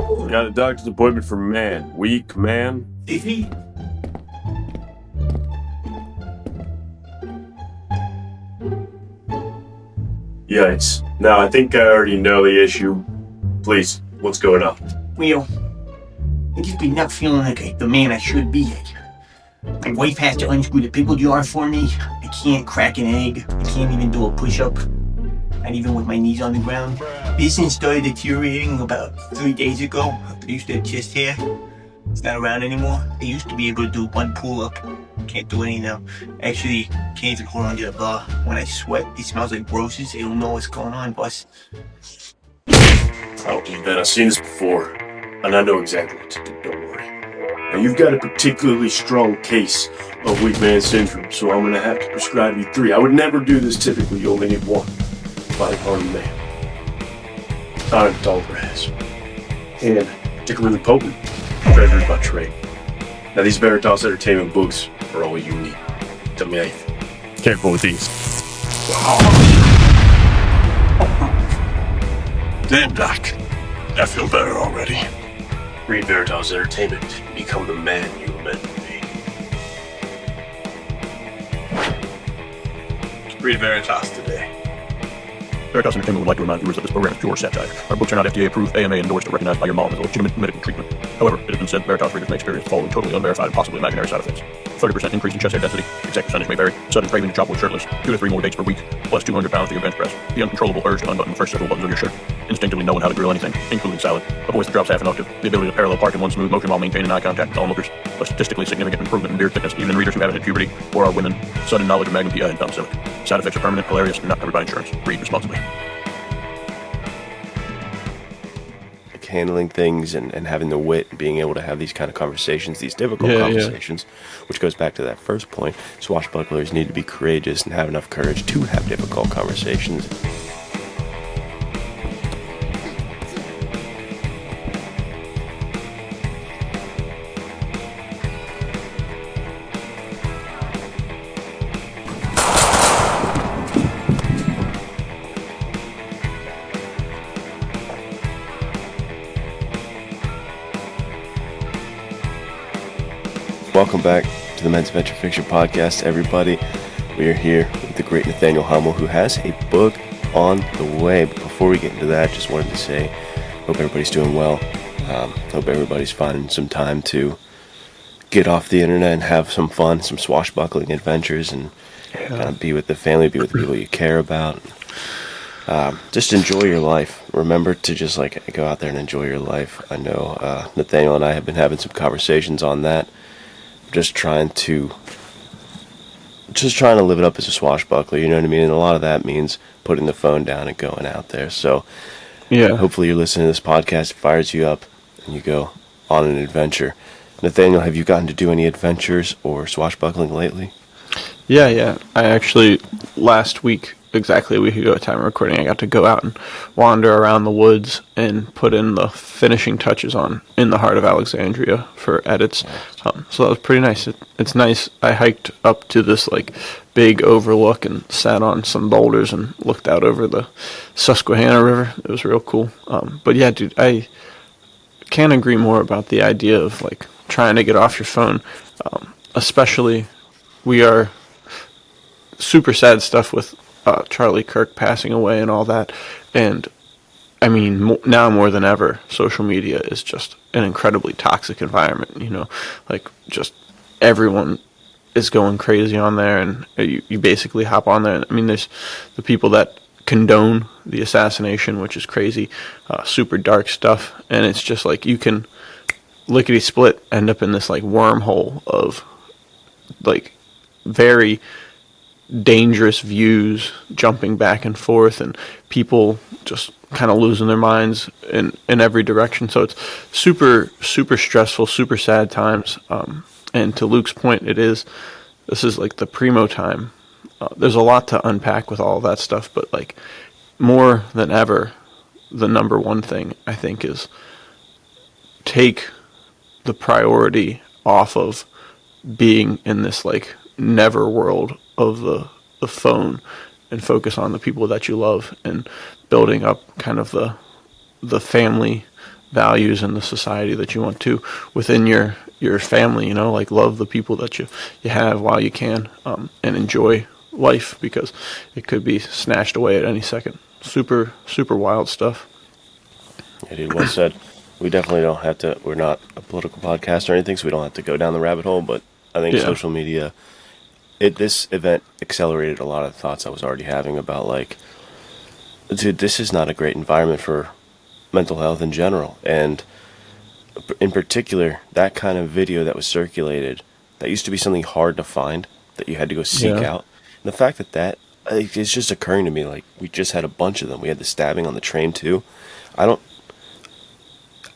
Got a doctor's appointment for man. Weak man. Is he? Yikes. Now, I think I already know the issue. Please, what's going on? Well, I just been not feeling like the man I should be. My wife has to unscrew the pickle jar for me. I can't crack an egg. I can't even do a push-up. Not even with my knees on the ground. Business started deteriorating about 3 days ago. I used to have chest hair. It's not around anymore. I used to be able to do one pull-up. Can't do any now. Actually, can't even hold on to the bar. When I sweat, it smells like roses. I don't know what's going on, boss. I don't believe that. I've seen this before, and I know exactly what to do. Don't worry. Now, you've got a particularly strong case of weak man syndrome, so I'm going to have to prescribe you 3. I would never do this typically. You only need 1. Body-hardy man. Not a tall grass. And particularly potent. Treasured by trade. Now, these Veritas Entertainment books are all you need. Tell me how you feel. Careful with these. Damn, Doc. I feel better already. Read Veritas Entertainment and become the man you were meant to be. Read Veritas today. Veritas Entertainment would like to remind viewers that this program is pure satire. Our books are not FDA approved, AMA endorsed, or recognized by your mom as a legitimate medical treatment. However, it has been said Veritas readers may experience the following totally unverified and possibly imaginary side effects. 30% increase in chest hair density, exact percentage may vary, sudden craving to chop wood shirtless, 2 to 3 more dates per week, plus 200 pounds to your bench press, the uncontrollable urge to unbutton the first several buttons of your shirt, instinctively knowing how to grill anything, including salad, a voice that drops half an octave, the ability to parallel park in one smooth motion while maintaining eye contact with onlookers, a statistically significant improvement in beard thickness even in readers who haven't hit puberty or are women, sudden knowledge of Magnum PI and Tom Selleck. Side effects are permanent, hilarious, and not covered by insurance. Read responsibly. Handling things and having the wit and being able to have these kind of conversations, these difficult conversations, which goes back to that first point. Swashbucklers need to be courageous and have enough courage to have difficult conversations. Welcome back to the Men's Adventure Fiction Podcast, everybody. We are here with the great Nathaniel Hummel, who has a book on the way. But before we get into that, just wanted to say, hope everybody's doing well. Hope everybody's finding some time to get off the internet and have some fun, some swashbuckling adventures, and kind of be with the family, be with the people you care about. Just enjoy your life. Remember to just go out there and enjoy your life. I know Nathaniel and I have been having some conversations on that. Just trying to live it up as a swashbuckler, you know what I mean? And a lot of that means putting the phone down and going out there. So, yeah, hopefully you're listening to this podcast, it fires you up, and you go on an adventure. Nathaniel, have you gotten to do any adventures or swashbuckling lately? Yeah. I actually, last week, exactly a week ago at time of recording, I got to go out and wander around the woods and put in the finishing touches on In the Heart of Alexandria for edits. So that was pretty nice. It's nice. I hiked up to this big overlook and sat on some boulders and looked out over the Susquehanna River. It was real cool. But yeah, dude, I can't agree more about the idea of trying to get off your phone. Especially, we are super sad stuff with Charlie Kirk passing away and all that, and I mean now more than ever, social media is just an incredibly toxic environment. Just everyone is going crazy on there, and you basically hop on there. I mean, there's the people that condone the assassination, which is crazy, super dark stuff, and it's just you can lickety split end up in this wormhole of very dangerous views jumping back and forth, and people just kind of losing their minds in every direction. So it's super stressful, super sad times. And to Luke's point, this is the primo time. There's a lot to unpack with all of that stuff, but more than ever, the number one thing I think is take the priority off of being in this never world of the phone and focus on the people that you love and building up kind of the family values and the society that you want to within your family, you know, like love the people that you have while you can, and enjoy life, because it could be snatched away at any second. Super, super wild stuff. Yeah, dude, well said. We definitely don't have to, we're not a political podcast or anything, so we don't have to go down the rabbit hole, but I think social media, this event accelerated a lot of thoughts I was already having about, like, dude, this is not a great environment for mental health in general. And in particular, that kind of video that was circulated, that used to be something hard to find, that you had to go seek out. And the fact that it's just occurring to me, like, we just had a bunch of them. We had the stabbing on the train, too.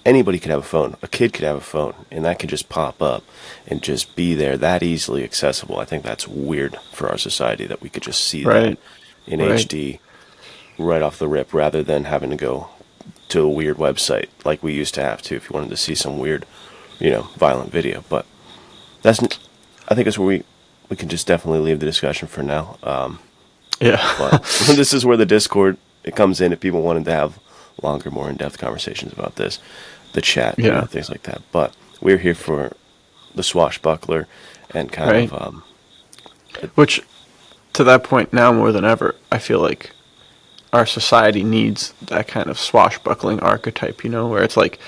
Anybody could have a phone. A kid could have a phone, and that could just pop up and just be there that easily accessible. I think that's weird for our society, that we could just see that in HD right off the rip, rather than having to go to a weird website like we used to have to if you wanted to see some weird, violent video. But I think that's where we can just definitely leave the discussion for now. But this is where the Discord, it comes in if people wanted to have longer, more in-depth conversations about this, the chat, things like that. But we're here for the Swashbuckler and kind of which, to that point, now more than ever, I feel like our society needs that kind of swashbuckling archetype, where it's like,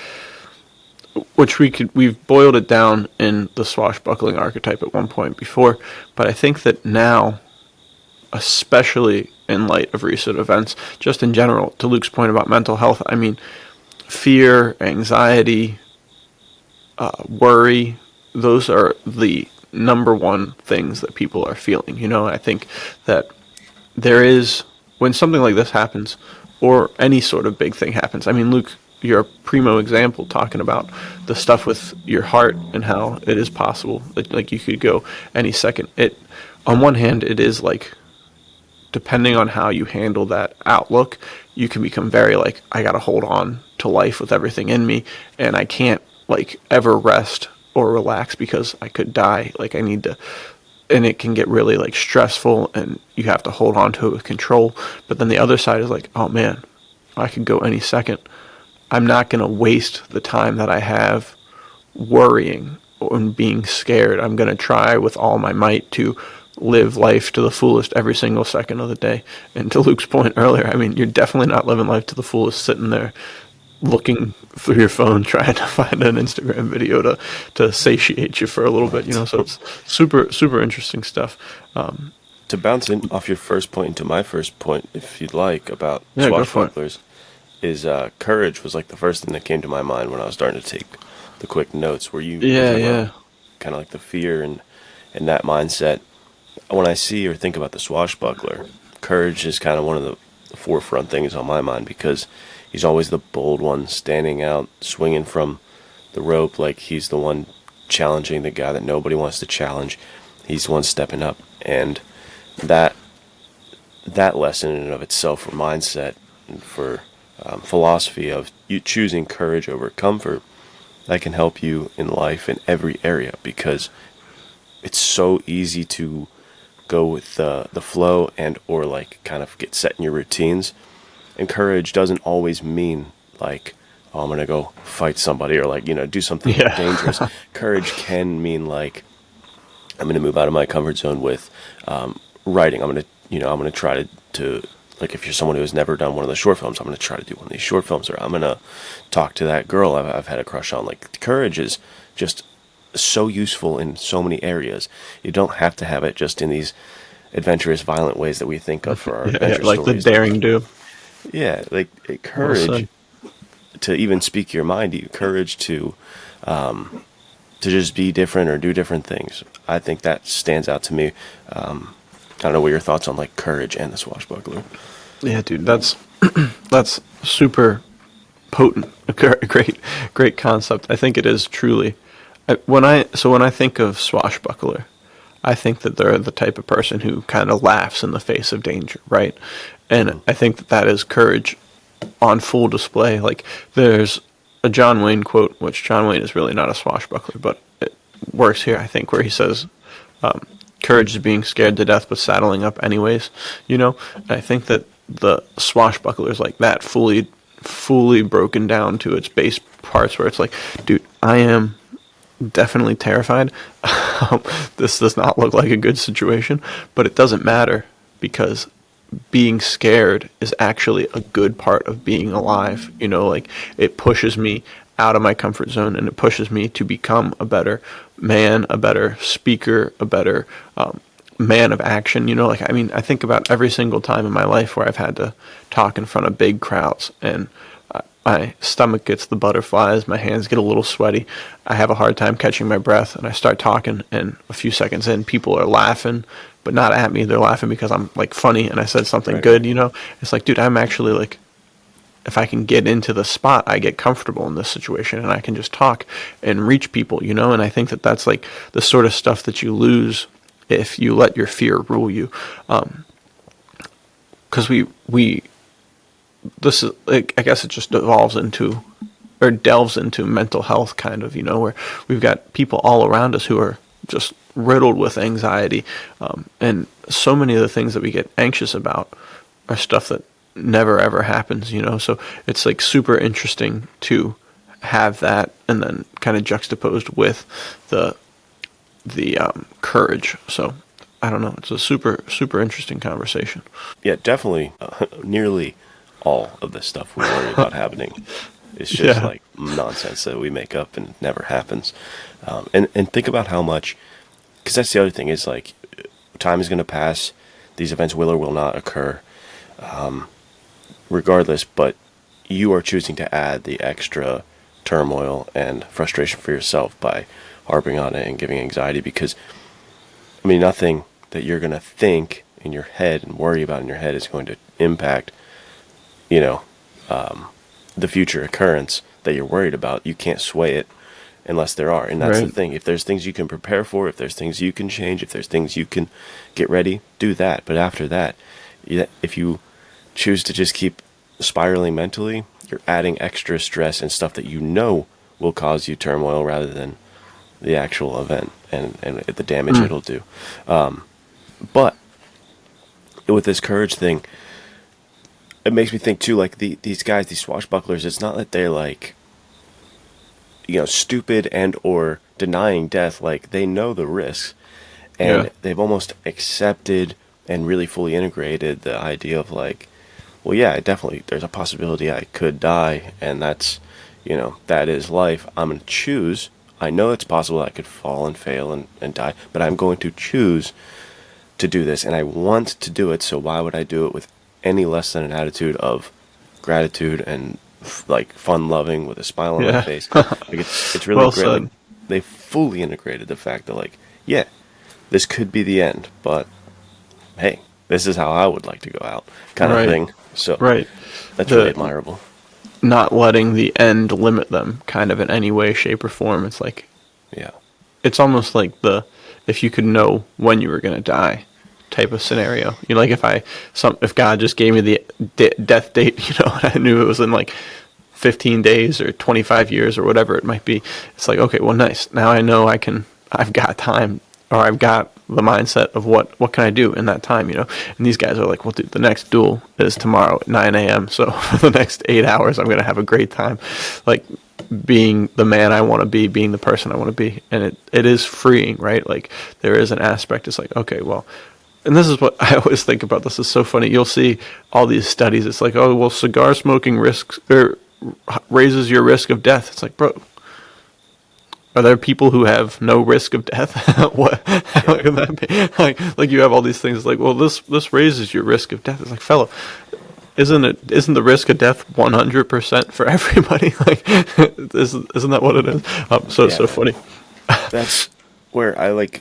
which we've boiled it down in the swashbuckling archetype at one point before, but I think that now, especially in light of recent events, just in general, to Luke's point about mental health, I mean, fear, anxiety, worry, those are the number one things that people are feeling. I think that there is, when something like this happens, or any sort of big thing happens, I mean, Luke, you're a primo example talking about the stuff with your heart and how it is possible that, like, you could go any second. On one hand, it is like, depending on how you handle that outlook, you can become very like, I gotta hold on to life with everything in me, and I can't like ever rest or relax because I could die. Like, I need to, and it can get really like stressful, and you have to hold on to it with control. But then the other side is like, oh man, I could go any second. I'm not gonna waste the time that I have worrying and being scared. I'm gonna try with all my might to live life to the fullest every single second of the day. And to Luke's point earlier, I mean, you're definitely not living life to the fullest sitting there looking through your phone trying to find an Instagram video to satiate you for a little bit, so it's super, super interesting stuff. To bounce in off your first point into my first point, if you'd like, about swashbucklers, is courage was like the first thing that came to my mind when I was starting to take the quick notes, where you kind of like the fear and that mindset. When I see or think about the swashbuckler, courage is kind of one of the forefront things on my mind, because he's always the bold one, standing out, swinging from the rope, like he's the one challenging the guy that nobody wants to challenge. He's the one stepping up, and that lesson in and of itself, for mindset and for philosophy of you choosing courage over comfort, that can help you in life in every area, because it's so easy to go with the flow and or like kind of get set in your routines. And courage doesn't always mean like, oh, I'm gonna go fight somebody, or like, do something dangerous. Courage can mean like, I'm gonna move out of my comfort zone with writing. I'm gonna try to like, if you're someone who has never done one of the short films, I'm gonna try to do one of these short films, or I'm gonna talk to that girl I've had a crush on. Like, courage is just so useful in so many areas. You don't have to have it just in these adventurous, violent ways that we think of for our adventure like stories. The daring do. Yeah, like courage to even speak your mind, courage to just be different or do different things. I think that stands out to me. I don't know what your thoughts on like courage and the swashbuckler. Yeah, dude, that's super potent. A great concept. I think it is truly. When I think of swashbuckler, I think that they're the type of person who kind of laughs in the face of danger, right? And I think that is courage on full display. Like, there's a John Wayne quote, which John Wayne is really not a swashbuckler, but it works here, I think, where he says, courage is being scared to death but saddling up anyways, And I think that the swashbucklers like that fully fully broken down to its base parts where it's like, dude, I am definitely terrified. This does not look like a good situation, but it doesn't matter because being scared is actually a good part of being alive. You know, like it pushes me out of my comfort zone and it pushes me to become a better man, a better speaker, a better man of action. You know, like, I mean, I think about every single time in my life where I've had to talk in front of big crowds and my stomach gets the butterflies, my hands get a little sweaty, I have a hard time catching my breath, and I start talking, and a few seconds in, people are laughing, but not at me. They're laughing because I'm, like, funny and I said something good, you know? It's like, dude, I'm actually, like, if I can get into the spot, I get comfortable in this situation, and I can just talk and reach people, you know? And I think that that's, like, the sort of stuff that you lose if you let your fear rule you. Because this is, like, I guess it just delves into mental health, kind of, you know, where we've got people all around us who are just riddled with anxiety, and so many of the things that we get anxious about are stuff that never ever happens, you know. So it's like super interesting to have that, and then kind of juxtaposed with the courage. So I don't know, it's a super interesting conversation. Yeah, definitely. Nearly all of the stuff we worry about happening is just like nonsense that we make up and it never happens. And think about how much, because that's the other thing, is like time is going to pass, these events will or will not occur, regardless, but you are choosing to add the extra turmoil and frustration for yourself by harping on it and giving anxiety, because I mean, nothing that you're going to think in your head and worry about in your head is going to impact, you know, the future occurrence that you're worried about. You can't sway it unless there are. And that's the thing. If there's things you can prepare for, if there's things you can change, if there's things you can get ready, do that. But after that, if you choose to just keep spiraling mentally, you're adding extra stress and stuff that you know will cause you turmoil rather than the actual event and the damage it'll do. But with this courage thing, it makes me think too, like these guys, these swashbucklers, it's not that they're like, you know, stupid and or denying death. Like, they know the risks, and they've almost accepted and really fully integrated the idea of like, well, yeah, definitely there's a possibility I could die, and that's, you know, that is life. I'm going to choose. I know it's possible I could fall and fail and die, but I'm going to choose to do this, and I want to do it, so why would I do it with any less than an attitude of gratitude and like fun-loving with a smile on my face? Like, it's really great. Like, they fully integrated the fact that, like, yeah, this could be the end, but hey, this is how I would like to go out, kind of thing. So that's really admirable. Not letting the end limit them, kind of, in any way, shape, or form. It's like, it's almost like if you could know when you were going to die type of scenario. You know, like if God just gave me the death date, you know, and I knew it was in like 15 days or 25 years or whatever it might be. It's like, okay, well, nice. Now I know I've got time, or I've got the mindset of what can I do in that time, you know? And these guys are like, well, dude, the next duel is tomorrow at 9 a.m. So for the next 8 hours, I'm going to have a great time. Like, being the man I want to be, being the person I want to be. And it is freeing, right? Like, there is an aspect. It's like, okay, well, and this is what I always think about. This is so funny. You'll see all these studies. It's like, oh, well, cigar smoking raises your risk of death. It's like, bro, are there people who have no risk of death? What? How can that be? Like you have all these things. Like, well, this raises your risk of death. It's like, fellow, isn't the risk of death 100% for everybody? Like, isn't that what it is? So it's so funny. That's where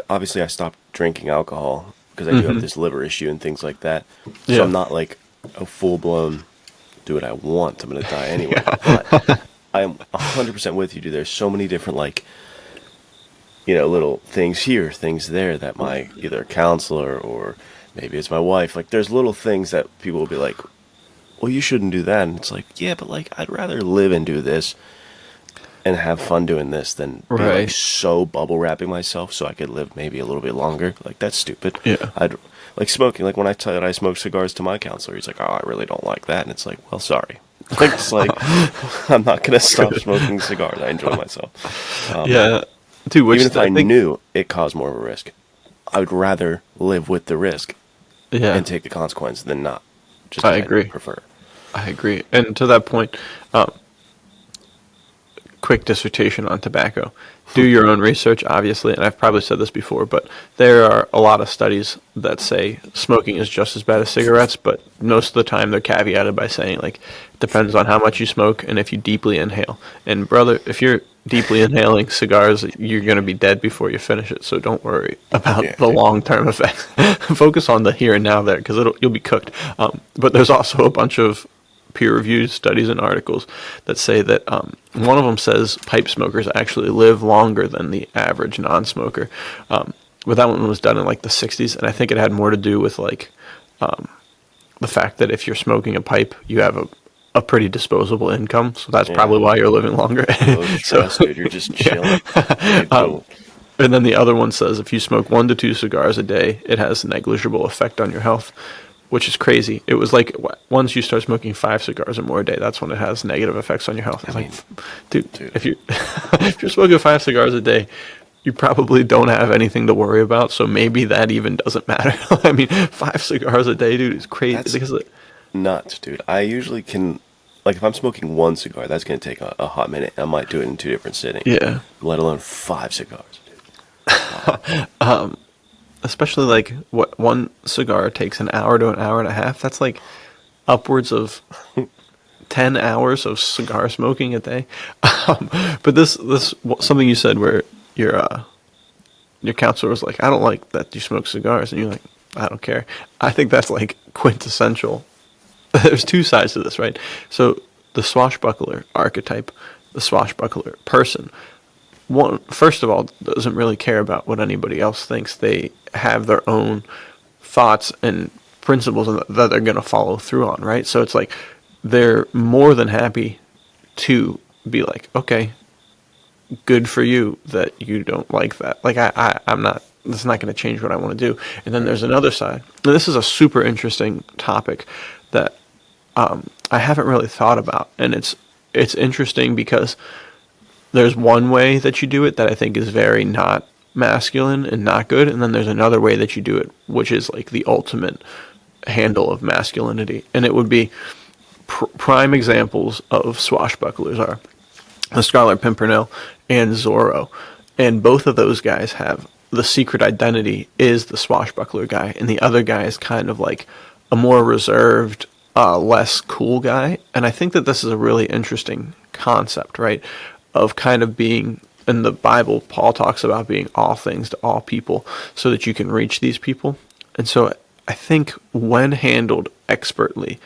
obviously I stopped drinking alcohol because I do have this liver issue and things like that. So I'm not like a full-blown do what I want, I'm going to die anyway. But I am 100% with you, dude. There's so many different, like, you know, little things here, things there that my either counselor or maybe it's my wife, like, there's little things that people will be like, well, you shouldn't do that. And it's like, yeah, but like, I'd rather live and do this and have fun doing this than be like so bubble wrapping myself so I could live maybe a little bit longer. Like, that's stupid. Yeah. I'd like smoking. Like, when I tell I smoke cigars to my counselor, he's like, oh, I really don't like that. And it's like, well, sorry. Like, it's like, I'm not going to stop smoking cigars. I enjoy myself. Yeah. Dude, which Even if I think, knew it caused more of a risk, I would rather live with the risk yeah, and take the consequence than not. Just I 'cause agree. prefer. I agree. And to that point, quick dissertation on tobacco. Do your own research, obviously, and I've probably said this before, but there are a lot of studies that say smoking is just as bad as cigarettes, but most of the time they're caveated by saying, like, it depends on how much you smoke and if you deeply inhale. And, brother, if you're deeply inhaling cigars, you're going to be dead before you finish it, so don't worry about the long-term effects. Focus on the here and now there, because you'll be cooked. But there's also a bunch of peer-reviewed studies and articles that say that one of them says pipe smokers actually live longer than the average non-smoker. But that one was done in like the 60s, and I think it had more to do with like the fact that if you're smoking a pipe, you have a pretty disposable income, so that's probably why you're living longer. Stress, dude, you're just chilling. And then the other one says if you smoke 1 to 2 cigars a day, it has a negligible effect on your health, which is crazy. It was like once you start smoking 5 cigars or more a day, that's when it has negative effects on your health. It's like, dude, if you're smoking 5 cigars a day, you probably don't have anything to worry about. So maybe that even doesn't matter. I mean, 5 cigars a day, dude, is crazy. That's nuts, dude. I usually can, like, if I'm smoking 1 cigar, that's gonna take a hot minute. I might do it in 2 different sittings. Yeah. Let alone 5 cigars, dude. Especially like what 1 cigar takes an hour to an hour and a half. That's like upwards of 10 hours of cigar smoking a day. But this something you said where your counselor was like, I don't like that you smoke cigars, and you're like, I don't care. I think that's like quintessential. There's 2 sides to this, right? So the swashbuckler archetype, the swashbuckler person, one, first of all, doesn't really care about what anybody else thinks. They have their own thoughts and principles that they're going to follow through on, right? So it's like they're more than happy to be like, okay, good for you that you don't like that. Like I'm not, this is not going to change what I want to do. And then there's another side. And this is a super interesting topic that I haven't really thought about. And it's interesting because there's one way that you do it that I think is very not masculine and not good, and then there's another way that you do it, which is like the ultimate handle of masculinity. And it would be prime examples of swashbucklers are the Scarlet Pimpernel and Zorro, and both of those guys have the secret identity is the swashbuckler guy, and the other guy is kind of like a more reserved, less cool guy. And I think that this is a really interesting concept, right? Of kind of being, in the Bible, Paul talks about being all things to all people so that you can reach these people. And so I think when handled expertly,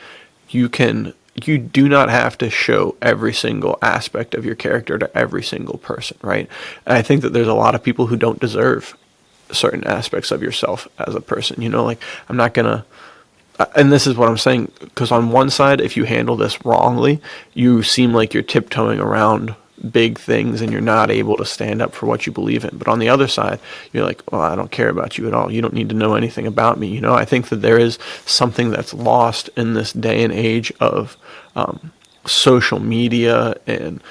you do not have to show every single aspect of your character to every single person, right? And I think that there's a lot of people who don't deserve certain aspects of yourself as a person, like I'm not gonna, and this is what I'm saying, because on one side, if you handle this wrongly, you seem like you're tiptoeing around big things and you're not able to stand up for what you believe in. But on the other side, you're like, well, I don't care about you at all. You don't need to know anything about me. I think that there is something that's lost in this day and age of social media and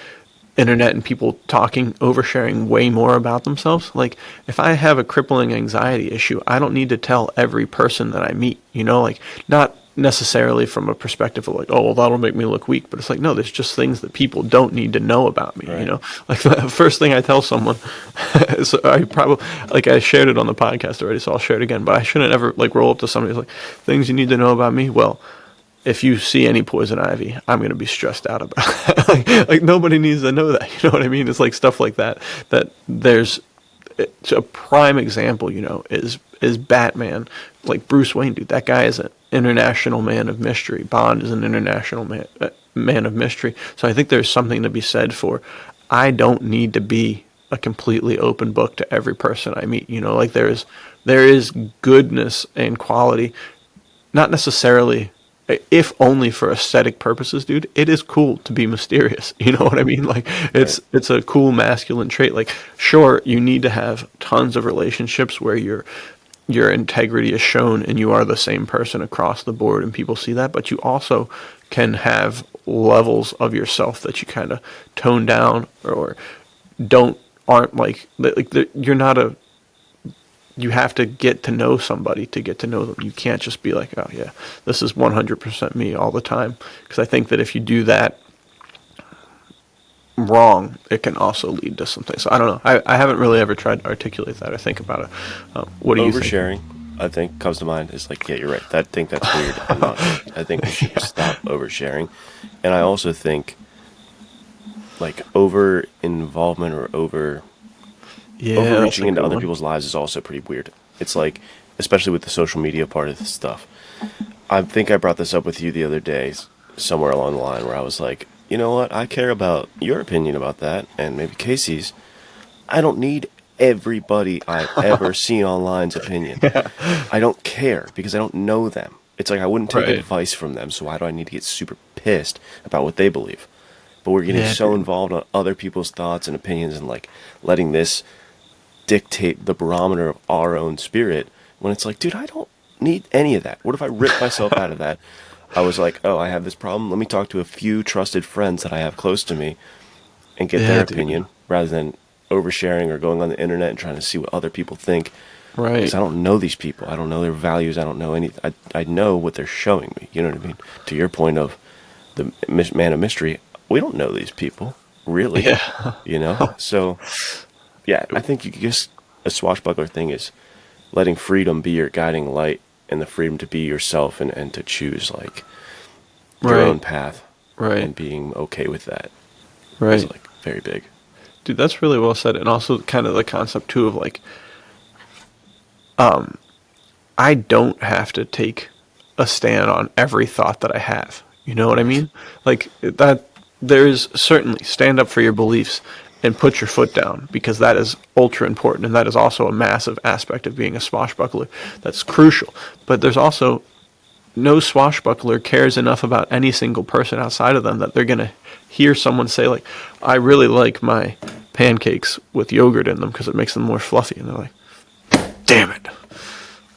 internet and people oversharing way more about themselves. Like, if I have a crippling anxiety issue, I don't need to tell every person that I meet, like, not necessarily from a perspective of like, oh, well, that'll make me look weak, but it's like, no, there's just things that people don't need to know about me, right. Like the first thing I tell someone is, I shared it on the podcast already, so I'll share it again, but I shouldn't ever like roll up to somebody who's like, things you need to know about me. Well, if you see any poison ivy, I'm going to be stressed out about it. like nobody needs to know that, you know what I mean? It's like stuff like that it's a prime example, is Batman. Like Bruce Wayne, dude, that guy is an international man of mystery. Bond is an international man of mystery. So I think there's something to be said for, I don't need to be a completely open book to every person I meet. Like there is goodness and quality, not necessarily, if only for aesthetic purposes, dude. It is cool to be mysterious. You know what I mean? Like it's a cool masculine trait. Like, sure, you need to have tons of relationships where your integrity is shown and you are the same person across the board and people see that, but you also can have levels of yourself that you kind of tone down or aren't like you're not a. You have to get to know somebody to get to know them. You can't just be like, oh yeah, this is 100% me all the time. Because I think that if you do that wrong, it can also lead to something. So I don't know. I haven't really ever tried to articulate that or think about it. What do you think? Oversharing, I think, comes to mind. Is like, yeah, you're right. I think that's weird. I think we should stop oversharing. And I also think, like, over involvement or overreaching into other people's lives is also pretty weird. It's like, especially with the social media part of this stuff. I think I brought this up with you the other day, somewhere along the line, where I was like, you know what? I care about your opinion about that, and maybe Casey's. I don't need everybody I've ever seen online's opinion. I don't care because I don't know them. It's like I wouldn't take advice from them, so why do I need to get super pissed about what they believe? But we're getting so involved on other people's thoughts and opinions and like letting this dictate the barometer of our own spirit when it's like, dude, I don't need any of that. What if I rip myself out of that? I was like, oh, I have this problem. Let me talk to a few trusted friends that I have close to me and get their opinion rather than oversharing or going on the internet and trying to see what other people think. Right. Because I don't know these people. I don't know their values. I don't know anything. I know what they're showing me. You know what I mean? To your point of the man of mystery, we don't know these people, really. Yeah. You know? So, yeah, I think a swashbuckler thing is letting freedom be your guiding light and the freedom to be yourself and to choose, like, your own path. Right. And being okay with that. Right. Is, like, very big. Dude, that's really well said. And also kind of the concept, too, of, like, I don't have to take a stand on every thought that I have. You know what I mean? Like, that there is certainly stand up for your beliefs and put your foot down, because that is ultra important, and that is also a massive aspect of being a swashbuckler. That's crucial. But there's also no swashbuckler cares enough about any single person outside of them that they're going to hear someone say, like, I really like my pancakes with yogurt in them because it makes them more fluffy. And they're like, damn it.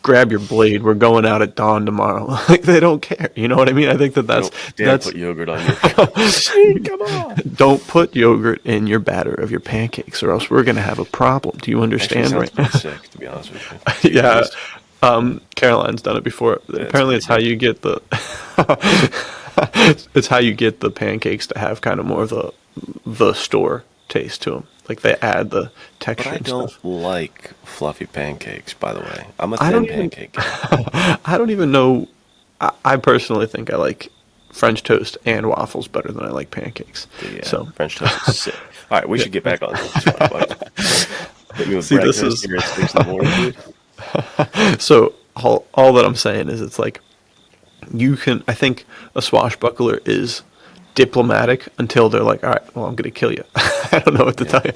Grab your blade. We're going out at dawn tomorrow. Like, they don't care. You know what I mean? I think that's put yogurt on your come on. Don't put yogurt in your batter of your pancakes, or else we're gonna have a problem. Do you understand? Right? Pretty sick, to be honest with you. Yeah. Caroline's done it before. Apparently, it's how you get the. It's how you get the pancakes to have kind of more of the store taste to them. Like, they add the texture. But I and don't stuff. like fluffy pancakes, by the way. I'm a thin pancake guy. I don't even know. I personally think I like French toast and waffles better than I like pancakes. Yeah, so French toast is sick. All right, we should get back on this. See, this is here at 6 in the morning, dude. So all that I'm saying is, it's like, I think a swashbuckler is diplomatic until they're like, all right, well, I'm going to kill you. I don't know what to tell you.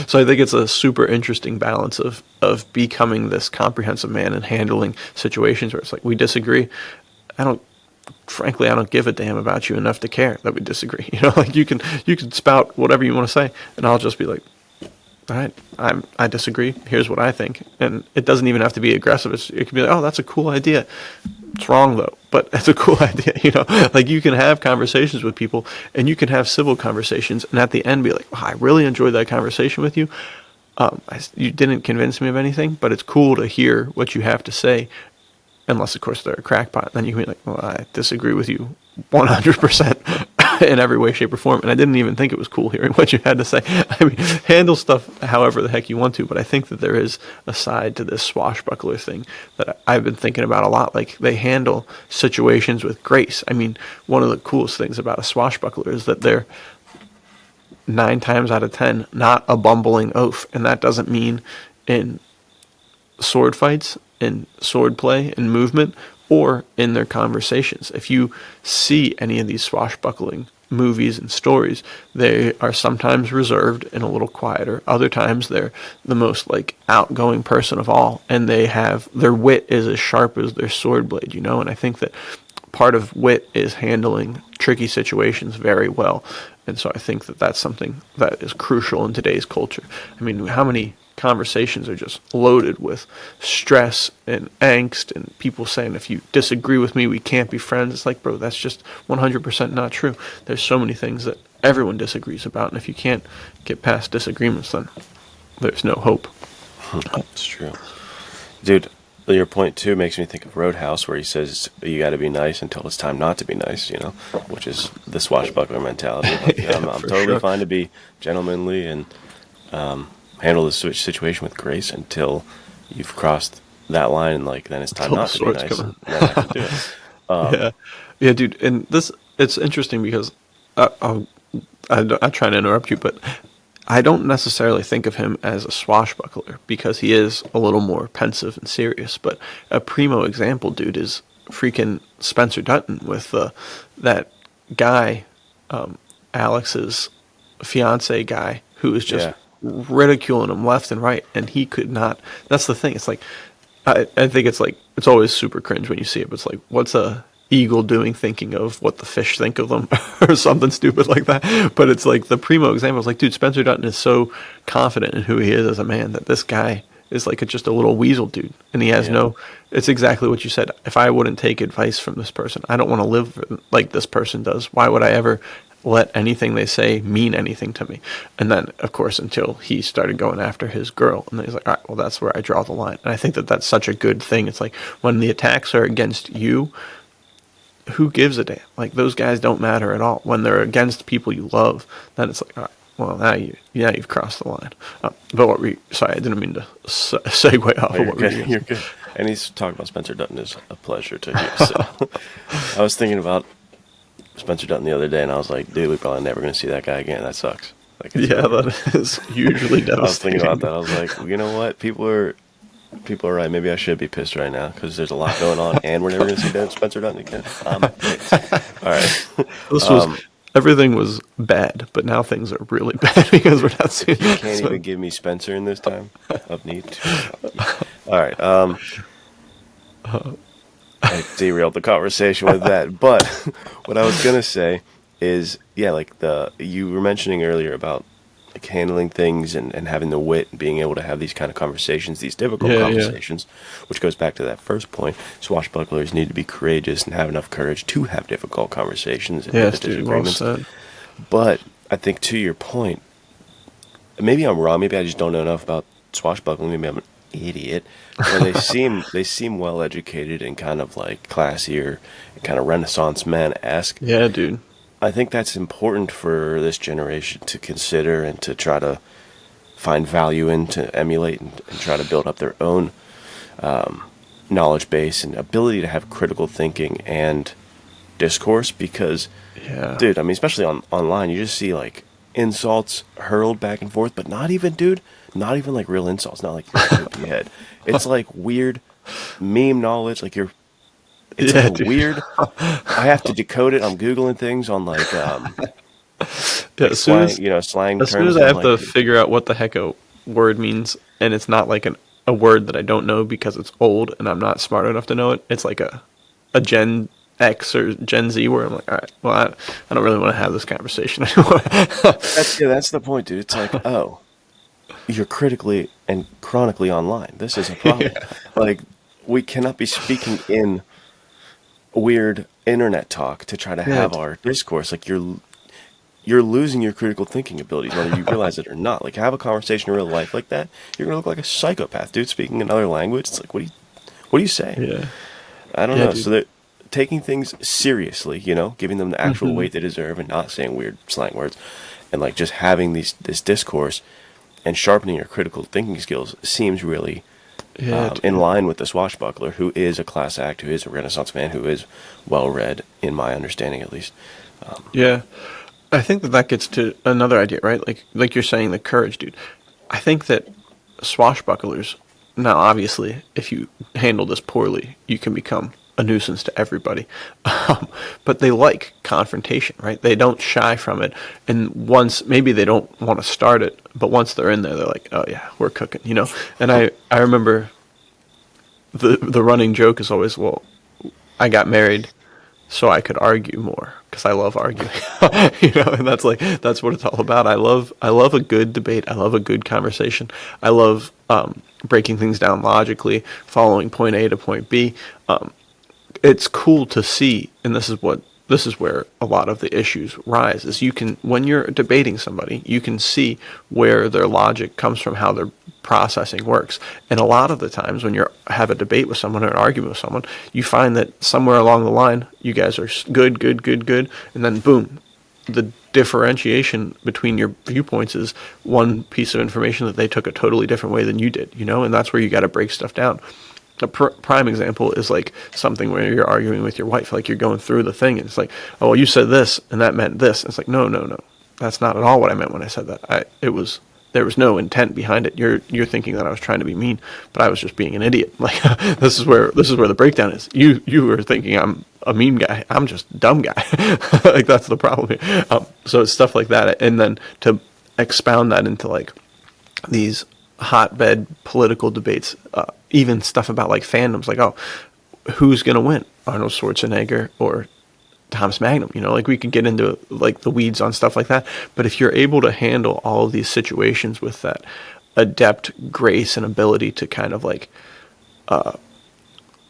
So I think it's a super interesting balance of becoming this comprehensive man and handling situations where it's like, we disagree. Frankly, I don't give a damn about you enough to care that we disagree. You know, like, you can spout whatever you want to say, and I'll just be like, all right, I disagree. Here's what I think. And it doesn't even have to be aggressive. It can be like, oh, that's a cool idea. It's wrong, though, but it's a cool idea. You know, like, you can have conversations with people, and you can have civil conversations, and at the end be like, oh, I really enjoyed that conversation with you. You didn't convince me of anything, but it's cool to hear what you have to say, unless, of course, they're a crackpot. Then you can be like, well, I disagree with you 100%. In every way, shape, or form, and I didn't even think it was cool hearing what you had to say. I mean, handle stuff however the heck you want to, but I think that there is a side to this swashbuckler thing that I've been thinking about a lot. Like, they handle situations with grace. I mean, one of the coolest things about a swashbuckler is that they're 9 times out of 10 not a bumbling oaf, and that doesn't mean in sword fights, in sword play, in movement, or in their conversations. If you see any of these swashbuckling movies and stories, they are sometimes reserved and a little quieter. Other times they're the most, like, outgoing person of all, and their wit is as sharp as their sword blade, you know? And I think that part of wit is handling tricky situations very well. And so I think that that's something that is crucial in today's culture. I mean, how many conversations are just loaded with stress and angst and people saying, if you disagree with me, we can't be friends. It's like, bro, that's just 100% not true. There's so many things that everyone disagrees about, and if you can't get past disagreements, then there's no hope. It's true. Dude, your point too makes me think of Roadhouse, where he says you got to be nice until it's time not to be nice, which is the swashbuckler mentality. Like, Yeah, I'm for totally sure. fine to be gentlemanly and handle the situation with grace until you've crossed that line, and then it's time Until not the to be sword's nice. coming. And then I can do it. Yeah, dude, and it's interesting because I'm trying to interrupt you, but I don't necessarily think of him as a swashbuckler because he is a little more pensive and serious. But a primo example, dude, is freaking Spencer Dutton with that guy, Alex's fiance guy, who is just ridiculing him left and right, and he could not. That's the thing. It's like I think it's always super cringe when you see it, but it's like, what's a eagle doing thinking of what the fish think of them or something stupid like that. But it's like the primo example is like, dude, Spencer Dutton is so confident in who he is as a man that this guy is like just a little weasel dude, and he has it's exactly what you said. If I wouldn't take advice from this person, I don't want to live like this person does. Why would I ever let anything they say mean anything to me? And then, of course, until he started going after his girl, and then he's like, all right, well, that's where I draw the line. And I think that that's such a good thing. It's like when the attacks are against you, who gives a damn? Like, those guys don't matter at all. When they're against people you love, then it's like, all right, well, now you've crossed the line. But what were you, sorry, I didn't mean to segue off of what we You're good. And he's talking about Spencer Dutton is a pleasure to hear. So I was thinking about Spencer Dutton the other day, and I was like, dude, we're probably never going to see that guy again. That sucks. That is hugely devastating. I was thinking about that. I was like, you know what? People are right. Maybe I should be pissed right now because there's a lot going on, and we're never going to see Spencer Dutton again. I'm pissed. All right. Everything was bad, but now things are really bad because we're not seeing. You can't even give me Spencer in this time of need. All right. I derailed the conversation with that, but what I was gonna say is, you were mentioning earlier about handling things and having the wit and being able to have these kind of conversations, these difficult conversations, which goes back to that first point. Swashbucklers need to be courageous and have enough courage to have difficult conversations and disagreements. Well said. But I think, to your point, maybe I'm wrong. Maybe I just don't know enough about swashbuckling. Maybe I'm an idiot. But they seem well educated and kind of like classier, kind of Renaissance man-esque. Yeah, dude. I think that's important for this generation to consider and to try to find value in, to emulate and try to build up their own knowledge base and ability to have critical thinking and discourse. Because, dude, I mean, especially online, you just see like insults hurled back and forth, but not even like real insults, not like you're a poopy head. It's like weird meme knowledge, like it's like weird. I have to decode it. I'm Googling things on like slang As terms. soon as I have to figure out what the heck a word means, and it's not like a word that I don't know because it's old and I'm not smart enough to know it, it's like a Gen X or Gen Z where I'm like, all right, well, I don't really want to have this conversation anymore. That's the point, dude. It's like, oh, you're critically and chronically online. This is a problem. Like, we cannot be speaking in weird internet talk to try to have our discourse. Like, you're losing your critical thinking abilities, whether you realize it or not. Like, have a conversation in real life like that, you're gonna look like a psychopath, dude, speaking another language. It's like, what do you say? Yeah, I don't know. Dude. So they're taking things seriously, giving them the actual weight they deserve, and not saying weird slang words, and like just having this discourse and sharpening your critical thinking skills seems really in line with the swashbuckler, who is a class act, who is a Renaissance man, who is well read, in my understanding at least. I think that gets to another idea, right? Like you're saying, the courage, dude. I think that swashbucklers, now obviously, if you handle this poorly, you can become a nuisance to everybody. But they like confrontation, right? They don't shy from it. And once, maybe they don't want to start it, but once they're in there, they're like, oh yeah, we're cooking, And I remember the running joke is always, well, I got married so I could argue more, because I love arguing. And that's what it's all about. I love a good debate. I love a good conversation. I love breaking things down logically, following point A to point B. It's cool to see, and this is where a lot of the issues rise, is when you're debating somebody, you can see where their logic comes from, how their processing works. And a lot of the times when you have a debate with someone or an argument with someone, you find that somewhere along the line, you guys are good, and then boom, the differentiation between your viewpoints is one piece of information that they took a totally different way than you did, and that's where you got to break stuff down. A prime example is like something where you're arguing with your wife, like you're going through the thing, and it's like, oh, well, you said this, and that meant this. And it's like, no, that's not at all what I meant when I said that. There was no intent behind it. You're thinking that I was trying to be mean, but I was just being an idiot. Like this is where the breakdown is. You were thinking I'm a mean guy. I'm just a dumb guy. Like that's the problem here. So it's stuff like that, and then to expound that into like these hotbed political debates, even stuff about like fandoms, like, oh, who's gonna win, Arnold Schwarzenegger or Thomas Magnum? Like we could get into like the weeds on stuff like that, but if you're able to handle all of these situations with that adept grace and ability to kind of like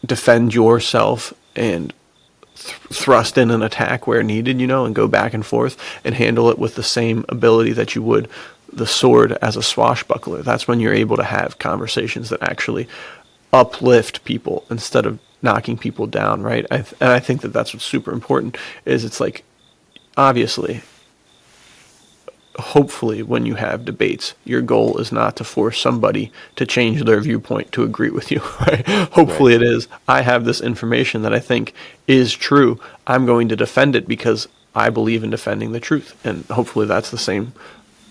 defend yourself and thrust in an attack where needed, and go back and forth and handle it with the same ability that you would the sword as a swashbuckler, that's when you're able to have conversations that actually uplift people instead of knocking people down, right? And I think that that's what's super important, is it's like, obviously, hopefully when you have debates, your goal is not to force somebody to change their viewpoint to agree with you, right? Hopefully It is, I have this information that I think is true. I'm going to defend it because I believe in defending the truth. And hopefully that's the same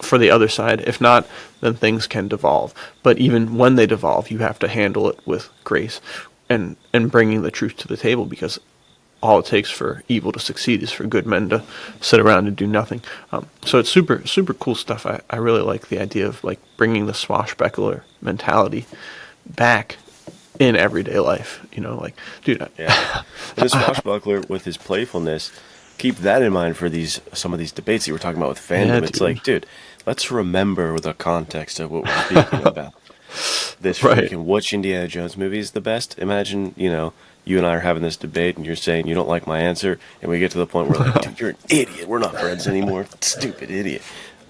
for the other side. If not, then things can devolve. But even when they devolve, you have to handle it with grace and bringing the truth to the table, because all it takes for evil to succeed is for good men to sit around and do nothing. So it's super cool stuff. I really like the idea of like bringing the swashbuckler mentality back in everyday life. Like, dude. Yeah. The swashbuckler with his playfulness, keep that in mind for some of these debates that you were talking about with fandom. Yeah, it's like, dude, let's remember the context of what we're speaking about. This freaking which Indiana Jones movie is the best? Imagine, you and I are having this debate and you're saying you don't like my answer, and we get to the point where like, dude, you're an idiot. We're not friends anymore. Stupid idiot.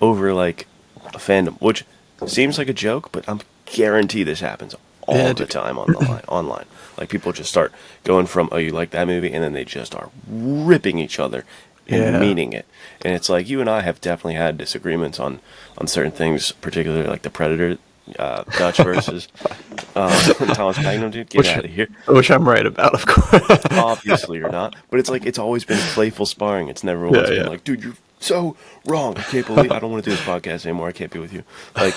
Over like a fandom, which seems like a joke, but I'm guarantee this happens all the time online. Like people just start going from, oh, you like that movie, and then they just are ripping each other and meaning it. And it's like, you and I have definitely had disagreements on certain things, particularly like the Predator, Dutch versus Thomas Magnum, dude. Get out of here. Which I'm right about, of course. Obviously you're not. But it's like, it's always been playful sparring. It's never once been like, dude, you're so wrong. I can't believe I don't want to do this podcast anymore. I can't be with you. Like,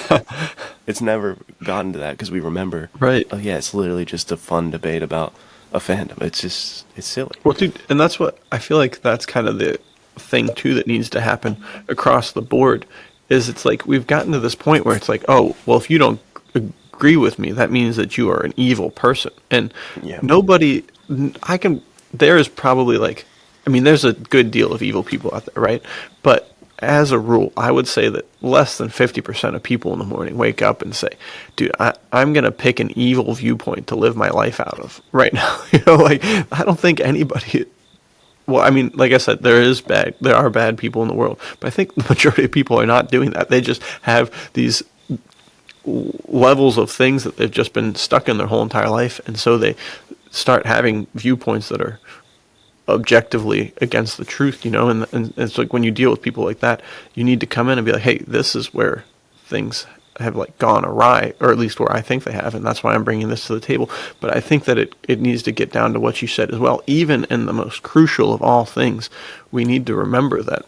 it's never gotten to that because we remember, right? Oh yeah, it's literally just a fun debate about a fandom. It's silly. Well, dude, and that's what I feel like. That's kind of the thing too that needs to happen across the board. Is it's like we've gotten to this point where it's like, oh, well, if you don't agree with me, that means that you are an evil person. And nobody, there is probably like, I mean, there's a good deal of evil people out there, right? But as a rule, I would say that less than 50% of people in the morning wake up and say, dude, I'm going to pick an evil viewpoint to live my life out of right now. Like, I don't think anybody, well, I mean, like I said, there are bad people in the world, but I think the majority of people are not doing that. They just have these levels of things that they've just been stuck in their whole entire life, and so they start having viewpoints that are objectively against the truth, and it's like when you deal with people like that, you need to come in and be like, hey, this is where things have like gone awry, or at least where I think they have, and that's why I'm bringing this to the table. But I think that it needs to get down to what you said as well. Even in the most crucial of all things, we need to remember that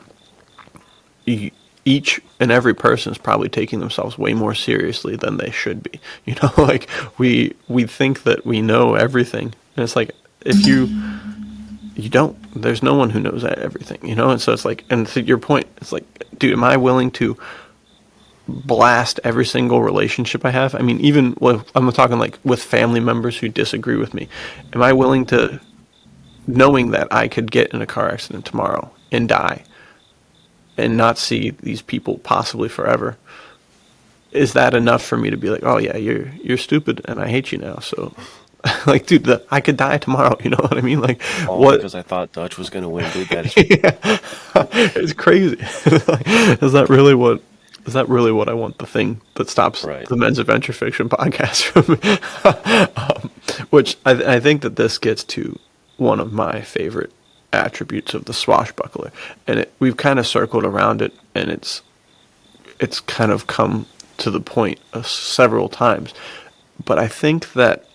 each and every person is probably taking themselves way more seriously than they should be. Like we think that we know everything, and it's like, if you don't, there's no one who knows everything, and so it's like, and to your point, it's like, dude, am I willing to blast every single relationship I have? I mean, even I'm talking like with family members who disagree with me, am I willing to knowing that I could get in a car accident tomorrow and die and not see these people possibly forever, is that enough for me to be like, oh yeah, you're stupid and I hate you now? So like, dude, I could die tomorrow, you know what I mean? Like, All what? because I thought Dutch was going to win, dude. That is It's crazy. Is that really what I want the thing that stops Right. the Men's Adventure Fiction podcast from? Which I think that this gets to one of my favorite attributes of the swashbuckler, and we've kind of circled around it, and it's kind of come to the point several times. But I think that,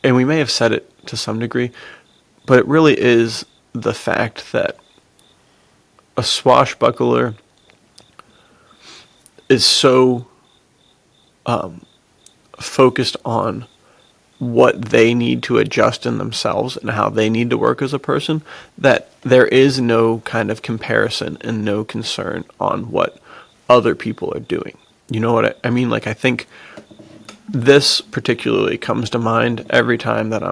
and we may have said it to some degree, but it really is the fact that a swashbuckler is so focused on what they need to adjust in themselves and how they need to work as a person, that there is no kind of comparison and no concern on what other people are doing. You know what I mean? Like, I think this particularly comes to mind every time that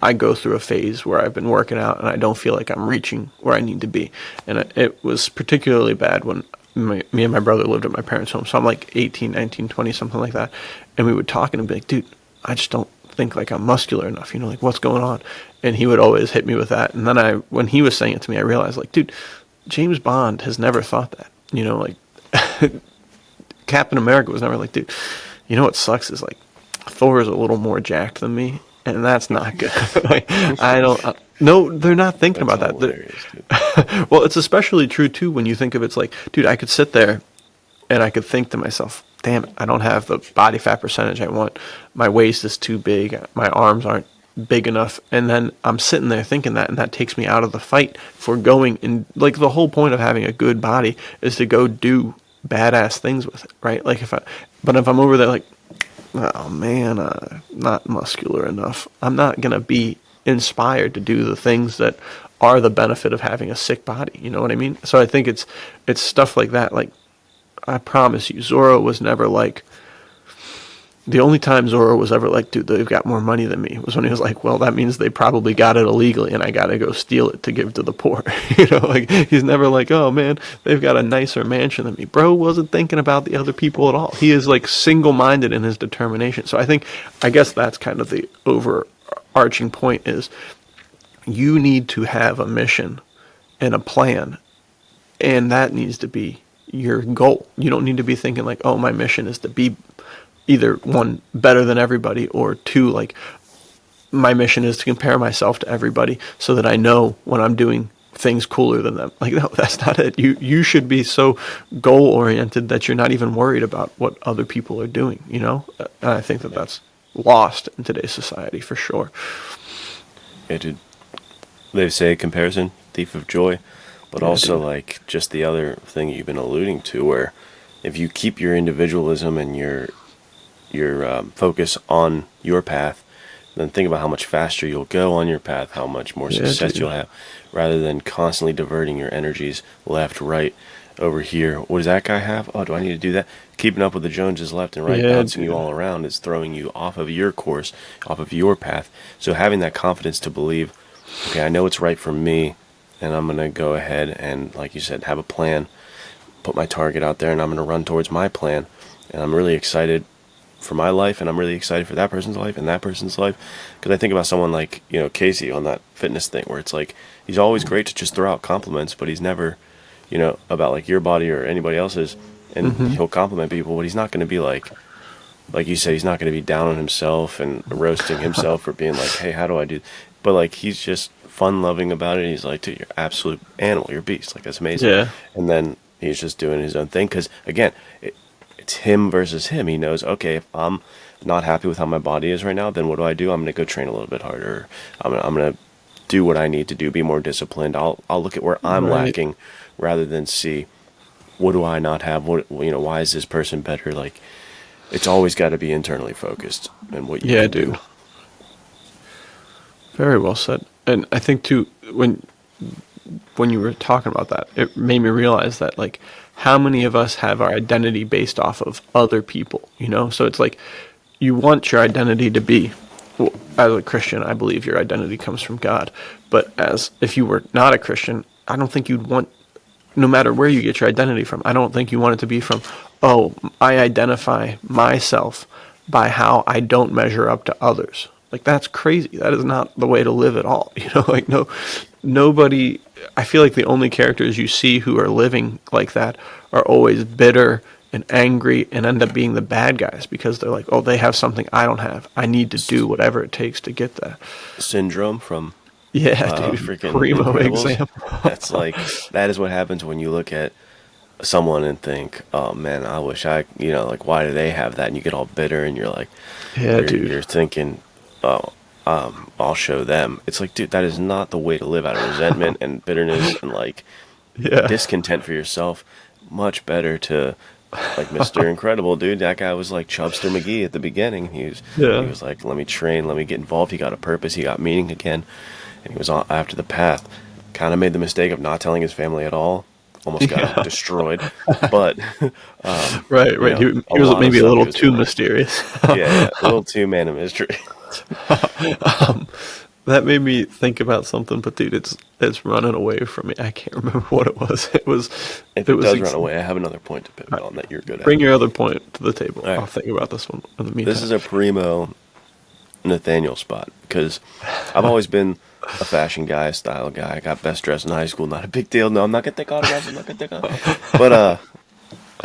I go through a phase where I've been working out and I don't feel like I'm reaching where I need to be. And it was particularly bad when me and my brother lived at my parents' home. So I'm like 18, 19, 20, something like that. And we would talk and be like, dude, I just don't think like I'm muscular enough, you know, like what's going on? And he would always hit me with that. And then when he was saying it to me, I realized, like, dude, James Bond has never thought that, you know, like Captain America was never like, dude, you know what sucks is like Thor is a little more jacked than me, and that's not good. Like, no, they're not thinking That's about that. hilarious, dude. Well, it's especially true too when you think of it's like, dude, I could sit there and I could think to myself, damn it, I don't have the body fat percentage I want. My waist is too big. My arms aren't big enough. And then I'm sitting there thinking that, and that takes me out of the fight for going. And like, the whole point of having a good body is to go do badass things with it, right? Like, if I'm over there like, oh man, not muscular enough, I'm not gonna be inspired to do the things that are the benefit of having a sick body. You know what I mean? So I think it's stuff like that. Like, I promise you, Zorro was never like, the only time Zorro was ever like, dude, they've got more money than me, was when he was like, well, that means they probably got it illegally and I gotta go steal it to give to the poor. You know, like, he's never like, oh man, they've got a nicer mansion than me. Bro wasn't thinking about the other people at all. He is like single-minded in his determination. So I guess that's kind of the overarching point, is you need to have a mission and a plan, and that needs to be your goal. You don't need to be thinking like, oh, my mission is to be either one, better than everybody, or two, like, my mission is to compare myself to everybody so that I know when I'm doing things cooler than them. Like, no, that's not it. You should be so goal oriented that you're not even worried about what other people are doing, you know? And I think that that's lost in today's society for sure. Yeah, dude. They say comparison, thief of joy, but Yeah, also dude. like just the other thing you've been alluding to, where if you keep your individualism and your focus on your path, then think about how much faster you'll go on your path, how much more Yeah, success dude. you'll have, rather than constantly diverting your energies left, right, over here. What does that guy have? Oh, do I need to do that? Keeping up with the Joneses left and right, Yeah, bouncing you dude. all around, is throwing you off of your course, off of your path. So having that confidence to believe, okay, I know it's right for me, and I'm going to go ahead and, like you said, have a plan, put my target out there, and I'm going to run towards my plan. And I'm really excited for my life, and I'm really excited for that person's life and that person's life, because I think about someone like, you know, Casey on that fitness thing, where it's like, he's always great to just throw out compliments, but he's never, you know, about like your body or anybody else's, and he'll compliment people, but he's not going to be like you said, he's not going to be down on himself and roasting himself for being like, hey, how do I do? But like, he's just fun loving about it. He's like, dude, you're absolute animal, you're a beast, like, that's amazing. Yeah. And then he's just doing his own thing, because again, it's him versus him. He knows, okay, if I'm not happy with how my body is right now, then what do? I'm going to go train a little bit harder. I'm going to do what I need to do, be more disciplined. I'll look at where I'm Right. lacking, rather than see, what do I not have? What, you know, why is this person better? Like, it's always got to be internally focused and what you Yeah, can do. dude. Very well said. And I think too, when you were talking about that, it made me realize that, like, how many of us have our identity based off of other people, you know? So it's like, you want your identity to be well, as a Christian, I believe your identity comes from God. But as if you were not a Christian, I don't think you'd want, no matter where you get your identity from, I don't think you want it to be from, oh, I identify myself by how I don't measure up to others. Like, that's crazy. That is not the way to live at all. Like, nobody, I feel like the only characters you see who are living like that are always bitter and angry and end up being the bad guys because they're like, oh, they have something I don't have. I need to do whatever it takes to get that. Syndrome from Dude, freaking primo Incredibles. example. That's like, that is what happens when you look at someone and think, oh man, I wish I, like, why do they have that? And you get all bitter and you're like, you're thinking, oh, I'll show them. It's like, dude, that is not the way to live, out of resentment and bitterness and like discontent for yourself. Much better to, like, Mr. Incredible, dude. That guy was like Chubster McGee at the beginning. He was like, let me train, let me get involved. He got a purpose, he got meaning again, and he was on after the path. Kind of made the mistake of not telling his family at all. Almost got destroyed, but right. He was maybe a little too mysterious. A little too man of mystery. That made me think about something, but dude, it's running away from me. I can't remember what it was. If it does run away, I have another point to pivot on that you're good at. Bring your other point to the table. Right. I'll think about this one in the meantime. This is a primo Nathaniel spot, because I've always been a fashion guy, a style guy. I got best dressed in high school. Not a big deal. No, I'm not going to take autographs. But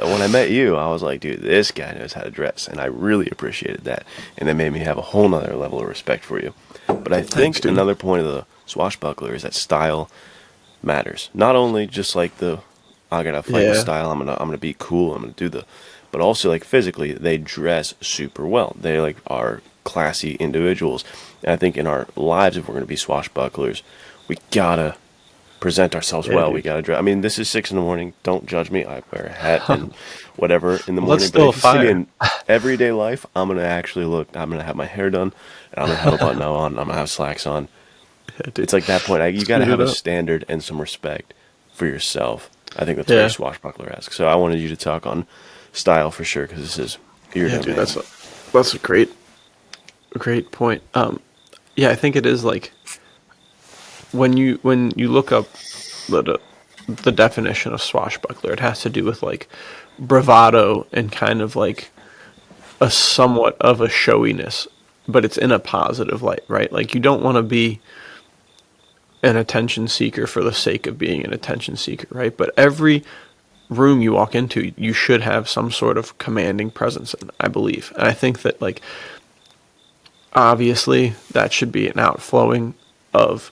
when I met you, I was like, dude, this guy knows how to dress. And I really appreciated that. And it made me have a whole nother level of respect for you. But I think another point of the swashbuckler is that style matters. Not only just like I got to fight with style. I'm gonna be cool. I'm going to do but also like physically, they dress super well. They like are classy individuals. And I think in our lives, if we're going to be swashbucklers, we gotta present ourselves well. Dude. We gotta dress. I mean, this is 6 a.m. Don't judge me. I wear a hat and whatever in the morning. But if you see me in everyday life, I'm gonna actually look. I'm gonna have my hair done, and I'm gonna have a button on. I'm gonna have slacks on. It's like that point. You gotta have a standard and some respect for yourself. I think that's very swashbuckler-esque. So I wanted you to talk on style for sure, because this is your domain. Dude, that's a great point. I think it is like when you look up the definition of swashbuckler, it has to do with like bravado and kind of like a somewhat of a showiness, but it's in a positive light, right? Like, you don't want to be an attention seeker for the sake of being an attention seeker, right? But every room you walk into, you should have some sort of commanding presence in, I believe. And I think that, like, obviously that should be an outflowing of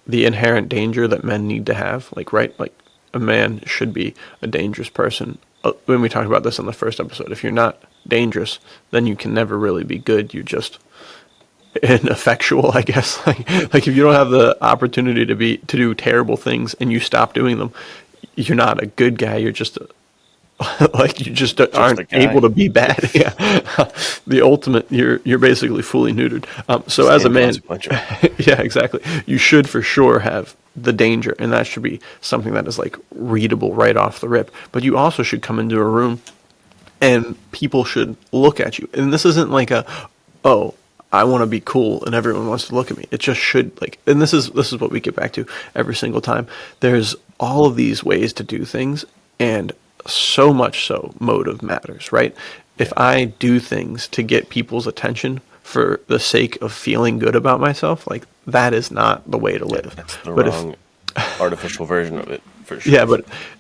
the inherent danger that men need to have, like, right? Like, a man should be a dangerous person. When we talked about this in the first episode, if you're not dangerous, then you can never really be good. You're just ineffectual, I guess. Like if you don't have the opportunity to do terrible things and you stop doing them, you're not a good guy. You're just aren't able to be bad. Yeah, the ultimate. You're basically fully neutered. So as a man, yeah, exactly. You should for sure have the danger, and that should be something that is like readable right off the rip. But you also should come into a room, and people should look at you. And this isn't like I want to be cool and everyone wants to look at me. It just should, like, and this is what we get back to every single time. There's all of these ways to do things, and so much so motive matters, right? If I do things to get people's attention for the sake of feeling good about myself, like, that is not the way to live. That's the wrong artificial version of it, for sure. Yeah,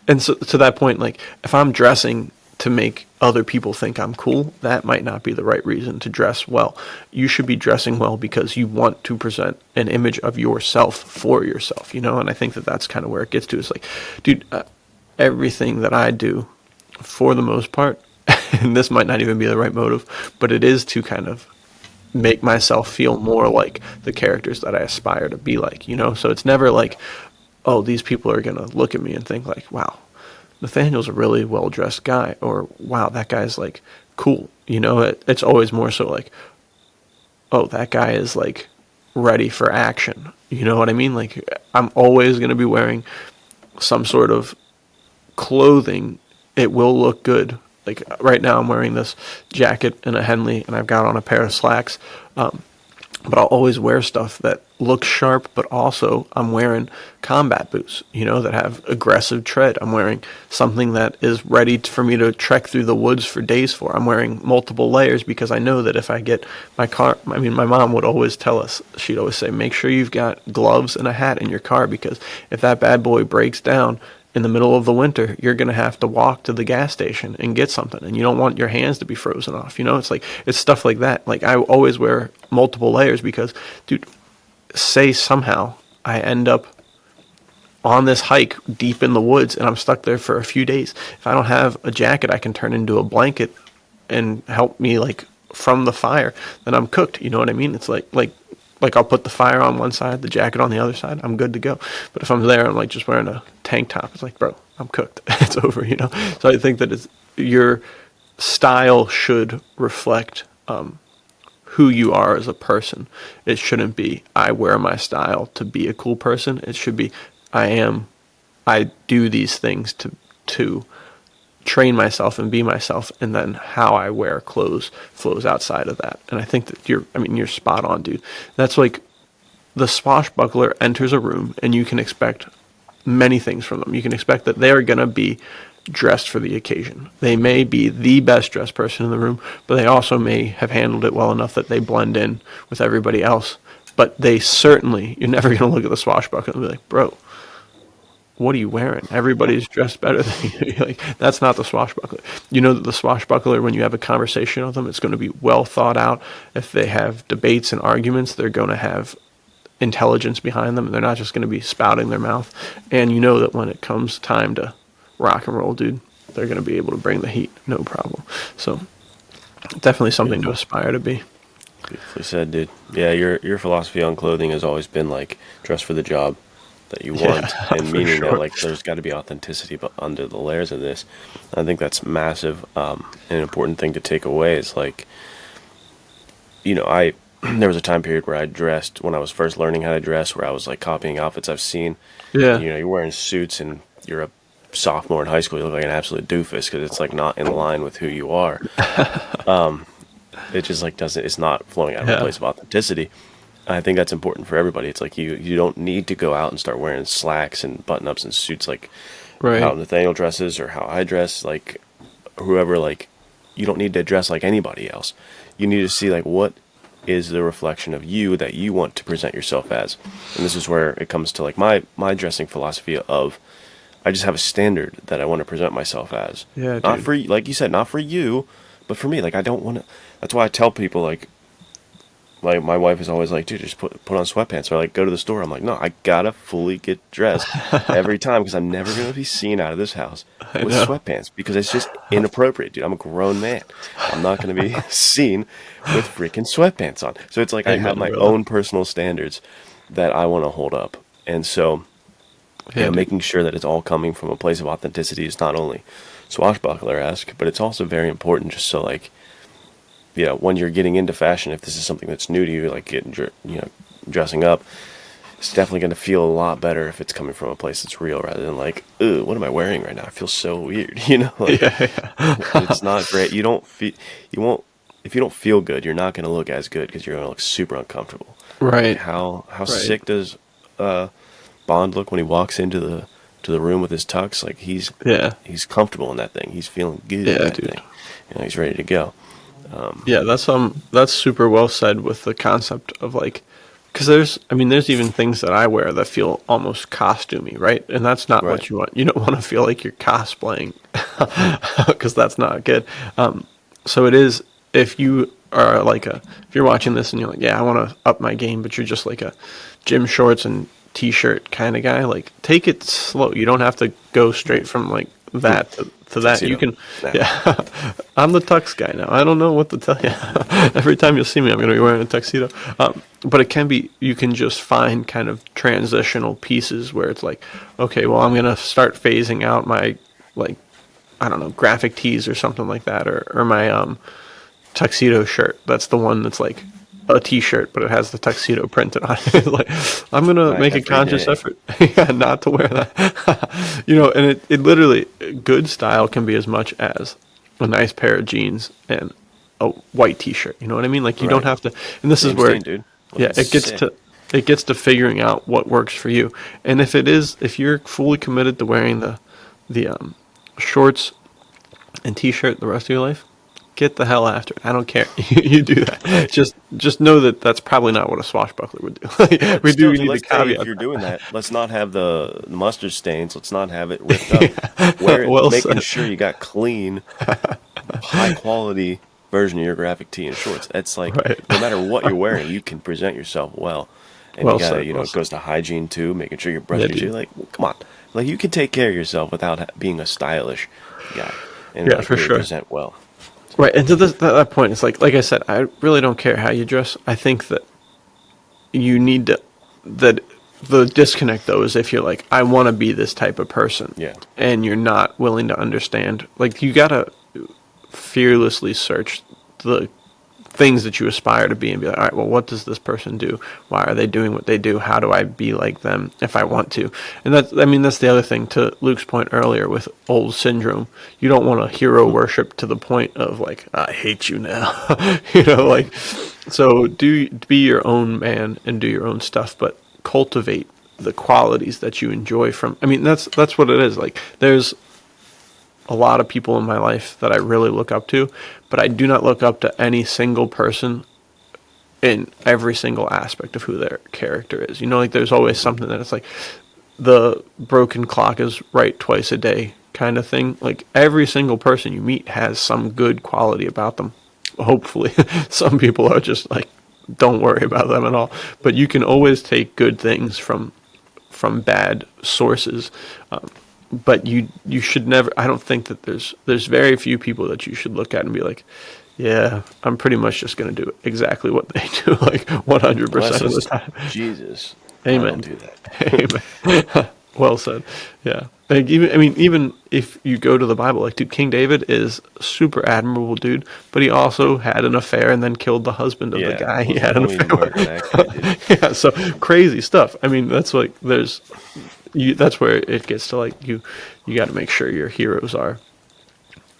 and so to that point, like, if I'm dressing to make other people think I'm cool, that might not be the right reason to dress well. You should be dressing well because you want to present an image of yourself for yourself, and I think that that's kind of where it gets to. It's like, dude, everything that I do, for the most part, and this might not even be the right motive, but it is to kind of make myself feel more like the characters that I aspire to be like, So it's never like, oh, these people are going to look at me and think like, wow, Nathaniel's a really well-dressed guy, or wow, that guy's like cool. It's always more so like, oh, that guy is like ready for action. You know what I mean? Like, I'm always going to be wearing some sort of clothing. It will look good. Like, right now I'm wearing this jacket and a Henley, and I've got on a pair of slacks. but I'll always wear stuff that looks sharp, but also I'm wearing combat boots, that have aggressive tread. I'm wearing something that is ready for me to trek through the woods for days for. I'm wearing multiple layers because I know that if I get my car, my mom would always tell us, she'd always say, make sure you've got gloves and a hat in your car, because if that bad boy breaks down in the middle of the winter, you're going to have to walk to the gas station and get something, and you don't want your hands to be frozen off. It's stuff like that. Like, I always wear multiple layers because, dude, say somehow I end up on this hike deep in the woods and I'm stuck there for a few days. If I don't have a jacket I can turn into a blanket and help me, like, from the fire, then I'm cooked. You know what I mean? It's like I'll put the fire on one side, the jacket on the other side, I'm good to go. But if I'm there, I'm like just wearing a tank top, it's like, bro, I'm cooked. It's over, So I think that your style should reflect who you are as a person. It shouldn't be, I wear my style to be a cool person. It should be, I do these things to train myself and be myself, and then how I wear clothes flows outside of that. And I think that you're spot on, dude. That's like, the swashbuckler enters a room and you can expect many things from them. You can expect that they're going to be dressed for the occasion. They may be the best dressed person in the room, but they also may have handled it well enough that they blend in with everybody else. But they certainly, you're never going to look at the swashbuckler and be like, bro, what are you wearing? Everybody's dressed better than you. Like, that's not the swashbuckler. You know that the swashbuckler, when you have a conversation with them, it's going to be well thought out. If they have debates and arguments, they're going to have intelligence behind them. They're not just going to be spouting their mouth. And you know that when it comes time to rock and roll, dude, they're going to be able to bring the heat, no problem. So definitely something to aspire to be. Beautifully said, dude. Yeah, your philosophy on clothing has always been like, dress for the job that you want, and meaning that, like, there's got to be authenticity but under the layers of this. I think that's massive. An important thing to take away is, like, there was a time period where I dressed, when I was first learning how to dress, where I was like copying outfits I've seen. Yeah. You're wearing suits and you're a sophomore in high school, you look like an absolute doofus because it's like not in line with who you are. It just like it's not flowing out of a place of authenticity. I think that's important for everybody. It's like you don't need to go out and start wearing slacks and button-ups and suits like how Nathaniel dresses or how I dress, like whoever, like you don't need to dress like anybody else. You need to see like what is the reflection of you that you want to present yourself as. And this is where it comes to like my dressing philosophy of, I just have a standard that I want to present myself as. Yeah, not dude. for, like you said, not for you, but for me. Like I don't want to. That's why I tell people like my wife is always like, dude, just put on sweatpants, or like go to the store. I'm like, no, I gotta fully get dressed every time because I'm never gonna be seen out of this house with sweatpants because it's just inappropriate, dude. I'm a grown man. I'm not gonna be seen with freaking sweatpants on. So it's like I have my own personal standards that I want to hold up, and so making sure that it's all coming from a place of authenticity is not only swashbuckler-esque, but it's also very important. Just so like, when you're getting into fashion, if this is something that's new to you, like getting, dressing up, it's definitely going to feel a lot better if it's coming from a place that's real rather than like, ooh, what am I wearing right now? I feel so weird, Like, it's not great. If you don't feel good, you're not going to look as good because you're going to look super uncomfortable. Right. How sick does Bond look when he walks into the room with his tux? Like he's comfortable in that thing. He's feeling good in that thing. He's ready to go. That's super well said with the concept of like, because there's even things that I wear that feel almost costumey, right? And that's not what you want. You don't want to feel like you're cosplaying because that's not good. So it is, if you are like if you're watching this and you're like, I want to up my game, but you're just like a gym shorts and t-shirt kind of guy, like take it slow. You don't have to go straight from like that to that. You can, I'm the tux guy now. I don't know what to tell you. Every time you'll see me, I'm going to be wearing a tuxedo. But it can be, you can just find kind of transitional pieces where it's like, okay, well, I'm going to start phasing out my, like, I don't know, graphic tees or something like that, or my tuxedo shirt. That's the one that's like a t-shirt, but it has the tuxedo printed on it. Like, I'm going to make a conscious effort not to wear that. And it literally, good style can be as much as a nice pair of jeans and a white t-shirt. You know what I mean? Like, you don't have to, and this is where, Yeah, it gets to figuring out what works for you. And if you're fully committed to wearing the shorts and t-shirt the rest of your life, get the hell after it. I don't care. You do that. Just know that that's probably not what a swashbuckler would do. We need to caveat. If you're doing that, let's not have the mustard stains. Let's not have it ripped up. Wear it, Well making said. sure you got clean, high quality version of your graphic tee and shorts. That's like Right. no matter what you're wearing, you can present yourself well. And Well you gotta, said, well it goes to hygiene too, making sure you're brushing Yeah, your dude. teeth. Like, well, come on, like you can take care of yourself without being a stylish guy. And Yeah, like, for really sure. present well. Right, and to that point, it's like I said, I really don't care how you dress. I think that you need to, that the disconnect though is if you're like, I want to be this type of person, Yeah. and you're not willing to understand. Like, you gotta fearlessly search the things that you aspire to be and be like, all right, well, what does this person do? Why are they doing what they do? How do I be like them if I want to? And that's the other thing, to Luke's point earlier with old syndrome. You don't want to hero worship to the point of like, I hate you now. Like, so be your own man and do your own stuff, but cultivate the qualities that you enjoy from, that's what it is. Like, there's a lot of people in my life that I really look up to, but I do not look up to any single person in every single aspect of who their character is. Like, there's always something that it's like the broken clock is right twice a day kind of thing. Like, every single person you meet has some good quality about them. Hopefully. Some people are just like, don't worry about them at all. But you can always take good things from bad sources. But you should never. I don't think that there's very few people that you should look at and be like, yeah, I'm pretty much just going to do exactly what they do, like 100% of the time. Jesus. Amen. I don't do that. Amen. Well said. Yeah. Like, even if you go to the Bible, like, dude, King David is a super admirable dude, but he also had an affair and then killed the husband of the guy he had an affair with. Yeah. So crazy stuff. That's like that's where it gets to, like, you got to make sure your heroes are.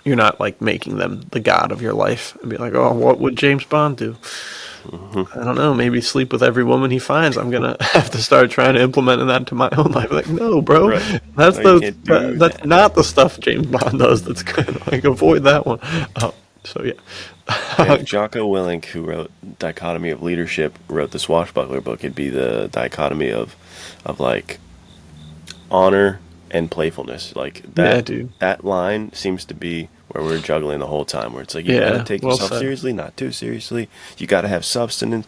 You're not like making them the god of your life and be like, oh, what would James Bond do? I don't know. Maybe sleep with every woman he finds. I'm gonna have to start trying to implement that into my own life. Like, no, bro, Right. that's No, you can't do that's that. not the stuff James Bond does. That's good. Like, avoid that one. So yeah. If Jocko Willink, who wrote Dichotomy of Leadership, wrote the Swashbuckler book, it'd be the dichotomy of like honor and playfulness. Like that, Yeah, dude. that line seems to be where we're juggling the whole time, where it's like, you Yeah, gotta take well yourself said. seriously, not too seriously. You gotta have substance.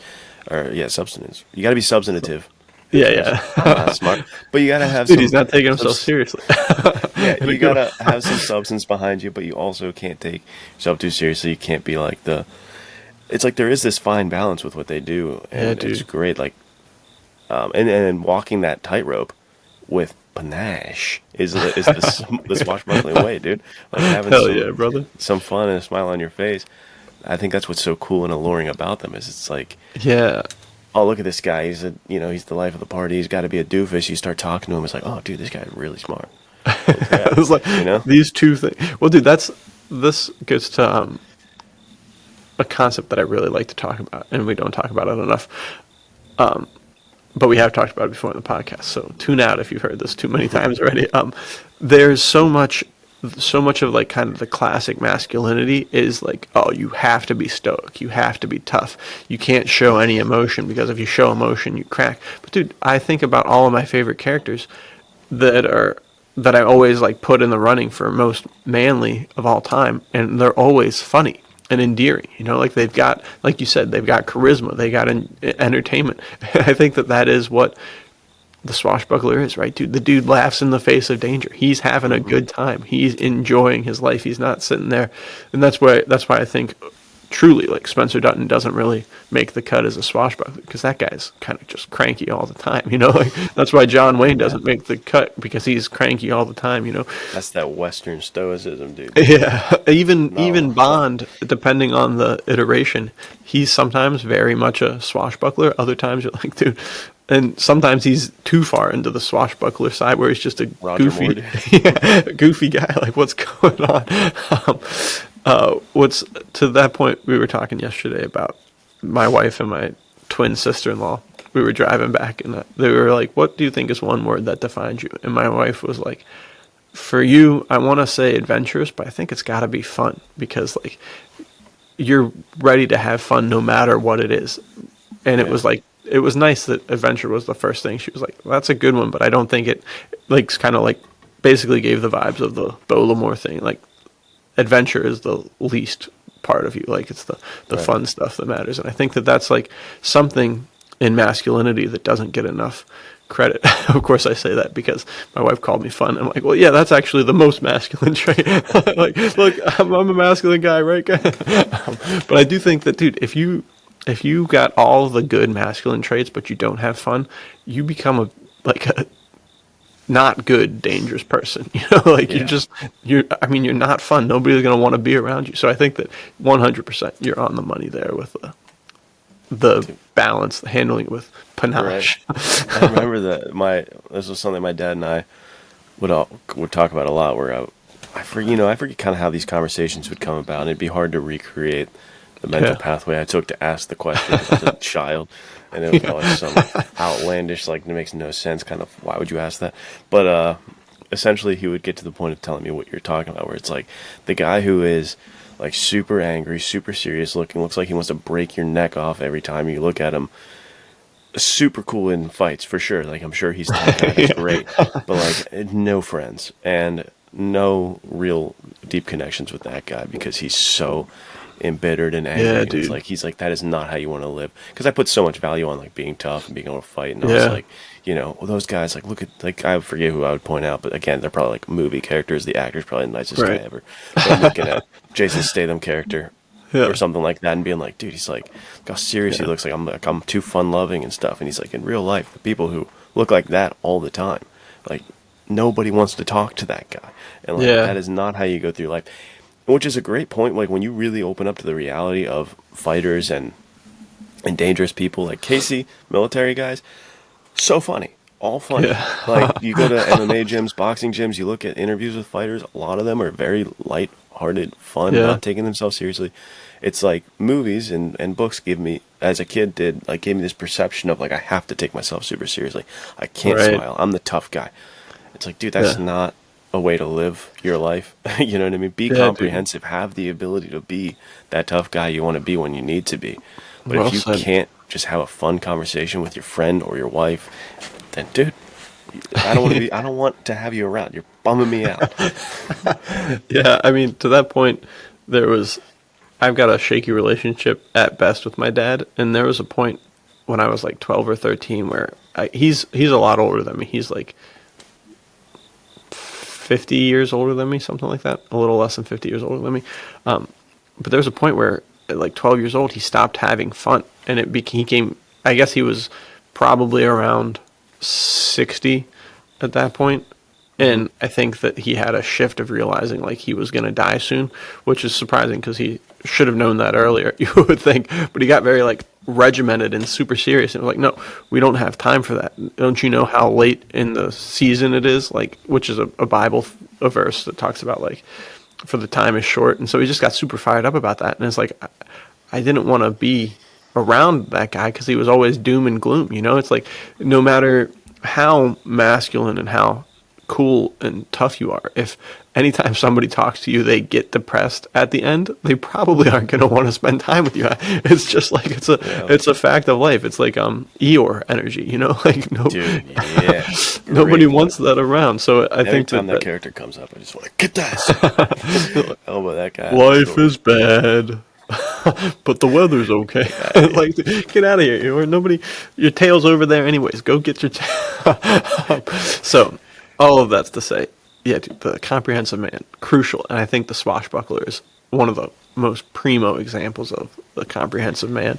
You gotta be substantive. Yeah. Not smart. But you gotta have Dude, some. he's not taking himself some- seriously. Yeah, In a you good gotta have some substance behind you, but you also can't take yourself too seriously. You can't be like it's like there is this fine balance with what they do, and Yeah, it's dude. great. Like, and walking that tightrope with panache is the swashbuckling way, dude. Like having Hell yeah, brother. some fun and a smile on your face. I think that's what's so cool and alluring about them. Is it's like, Yeah. oh, look at this guy. He's he's the life of the party. He's got to be a doofus. You start talking to him. It's like, oh, dude, this guy's really smart. It was like, these two things. Well, dude, this gets to a concept that I really like to talk about, and we don't talk about it enough. But we have talked about it before in the podcast, so tune out if you've heard this too many times already. There's so much of like kind of the classic masculinity is like, oh, you have to be stoic, you have to be tough, you can't show any emotion, because if you show emotion, you crack. But dude, I think about all of my favorite characters that I always like put in the running for most manly of all time, and they're always funny and endearing. Like, they've got, like you said, they've got charisma, they got entertainment. I think that is what the swashbuckler is, right, dude? The dude laughs in the face of danger. He's having a good time. He's enjoying his life. He's not sitting there, and that's why I think truly, like, Spencer Dutton doesn't really make the cut as a swashbuckler, because that guy's kind of just cranky all the time, like, that's why John Wayne doesn't make the cut, because he's cranky all the time, That's that Western stoicism, dude. Yeah, even Bond, depending on the iteration, he's sometimes very much a swashbuckler. Other times you're like, dude, and sometimes he's too far into the swashbuckler side where he's just a Roger Moore, dude. goofy guy. Like, what's going on? What's to that point? We were talking yesterday about my wife and my twin sister-in-law. We were driving back, and they were like, "What do you think is one word that defines you?" And my wife was like, "For you, I want to say adventurous, but I think it's got to be fun, because like you're ready to have fun no matter what it is." And it was like, it was nice that adventure was the first thing. She was like, well, "That's a good one, but I don't think it," like, kind of like basically gave the vibes of the Bolamore thing. Like, adventure is the least part of you. Like, it's the fun stuff that matters. And I think that that's like something in masculinity that doesn't get enough credit. Of course, I say that because my wife called me fun. I'm like, well, yeah, that's actually the most masculine trait. Like, look, I'm a masculine guy, right? But I do think that, dude, if you got all the good masculine traits, but you don't have fun, you become a not good, dangerous person. You know, like you're not fun. Nobody's going to want to be around you. So I think that 100% you're on the money there with the balance, the handling it with panache. Right. I remember that this was something my dad and I would talk about a lot, where I forget kind of how these conversations would come about, and it'd be hard to recreate the mental pathway I took to ask the question as a child. And it was always some outlandish, like, it makes no sense kind of, why would you ask that? But essentially he would get to the point of telling me what you're talking about, where it's like the guy who is like super angry, super serious looking, looks like he wants to break your neck off every time you look at him. Super cool in fights, for sure. Like, I'm sure he's great, but like no friends and no real deep connections with that guy, because he's so embittered and angry. Yeah, and dude. he's like, that is not how you want to live. Because I put so much value on like being tough and being able to fight, and I was like, well, those guys, like, look at, like, I forget who I would point out, but again, they're probably like movie characters. The actor's probably the nicest guy ever. So I'm looking at Jason Statham character or something like that, and being like, dude, he's like, look how serious he looks. I'm too fun loving and stuff. And he's like, in real life, the people who look like that all the time, like, nobody wants to talk to that guy, and like that is not how you go through life. Which is a great point. Like, when you really open up to the reality of fighters and dangerous people, like Casey, military guys, so funny, all funny. Like, you go to MMA gyms, boxing gyms, you look at interviews with fighters, a lot of them are very light-hearted, fun, not taking themselves seriously. It's like movies and books give me, as a kid did, like, gave me this perception of like, I have to take myself super seriously. I can't smile. I'm the tough guy. It's like, dude, that's not a way to live your life. You know what I mean? Be comprehensive. Dude. Have the ability to be that tough guy you want to be when you need to be. But if you can't just have a fun conversation with your friend or your wife, then, dude, I don't want to have you around. You're bumming me out. Yeah, I mean, to that point, I've got a shaky relationship at best with my dad, and there was a point when I was like 12 or 13 where he's a lot older than me. He's like 50 years older than me, something like that, a little less than 50 years older than me. But there was a point where at like 12 years old, he stopped having fun, and he became, I guess he was probably around 60 at that point. And I think that he had a shift of realizing like he was going to die soon, which is surprising because he should have known that earlier, you would think. But he got very like regimented and super serious, and was like, no, we don't have time for that. Don't you know how late in the season it is? Like, which is a Bible a verse that talks about like, for the time is short. And so he just got super fired up about that. And it's like, I didn't want to be around that guy because he was always doom and gloom. You know, it's like, no matter how masculine and how cool and tough you are, if anytime somebody talks to you they get depressed at the end, they probably aren't going to want to spend time with you. It's just like, it's a fact of life. It's like Eeyore energy, you know, like nobody wants that around. So I think that character comes up, I just want to get that. Elbow that guy. Life is bad, but the weather's okay. Like, get out of here. Your tail's over there anyways. Go get your tail. So all of that's to say, yeah, dude, the comprehensive man, crucial. And I think the swashbuckler is one of the most primo examples of the comprehensive man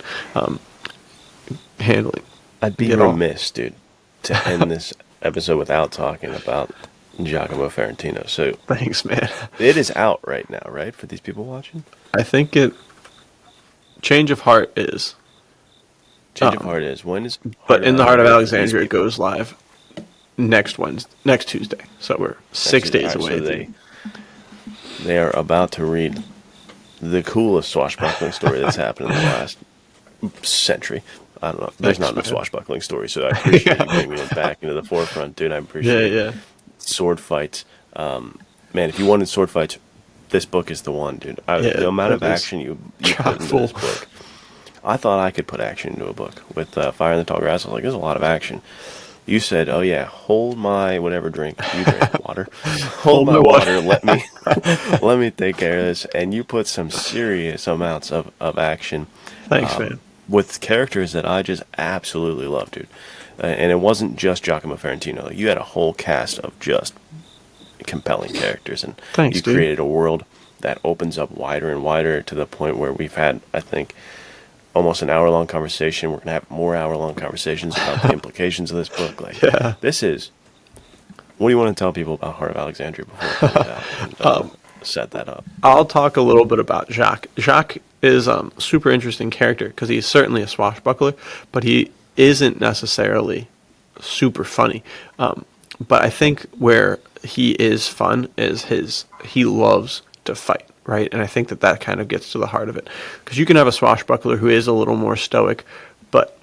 handling. I'd be remiss, dude, to end this episode without talking about Giacomo Ferrentino. So thanks, man. It is out right now, right, for these people watching? I think Change of Heart is. Change of Heart is. When is... But In the Heart of Alexandria goes live next Tuesday. So we're 6 days away. So they are about to read the coolest swashbuckling story that's happened in the last century. I don't know. There's not enough swashbuckling stories, so I appreciate you bringing it back into the forefront, dude. I appreciate it. Sword fights. Man, if you wanted sword fights, this book is the one, dude. The amount of action you put into this book. I thought I could put action into a book. With Fire in the Tall Grass, I was like, there's a lot of action. You said, oh yeah, hold my whatever drink. You drink water. Hold my water. Let me take care of this. And you put some serious amounts of action. Thanks, man. With characters that I just absolutely love, dude. And it wasn't just Giacomo Ferrentino. You had a whole cast of just compelling characters. And you created a world that opens up wider and wider to the point where we've had, I think, almost an hour-long conversation. We're going to have more hour-long conversations about the implications of this book. This is... What do you want to tell people about Heart of Alexandria before we set that up? I'll talk a little bit about Jacques. Jacques is a super interesting character because he's certainly a swashbuckler, but he isn't necessarily super funny. But I think where he is fun is he loves to fight, right? And I think that kind of gets to the heart of it. Because you can have a swashbuckler who is a little more stoic, but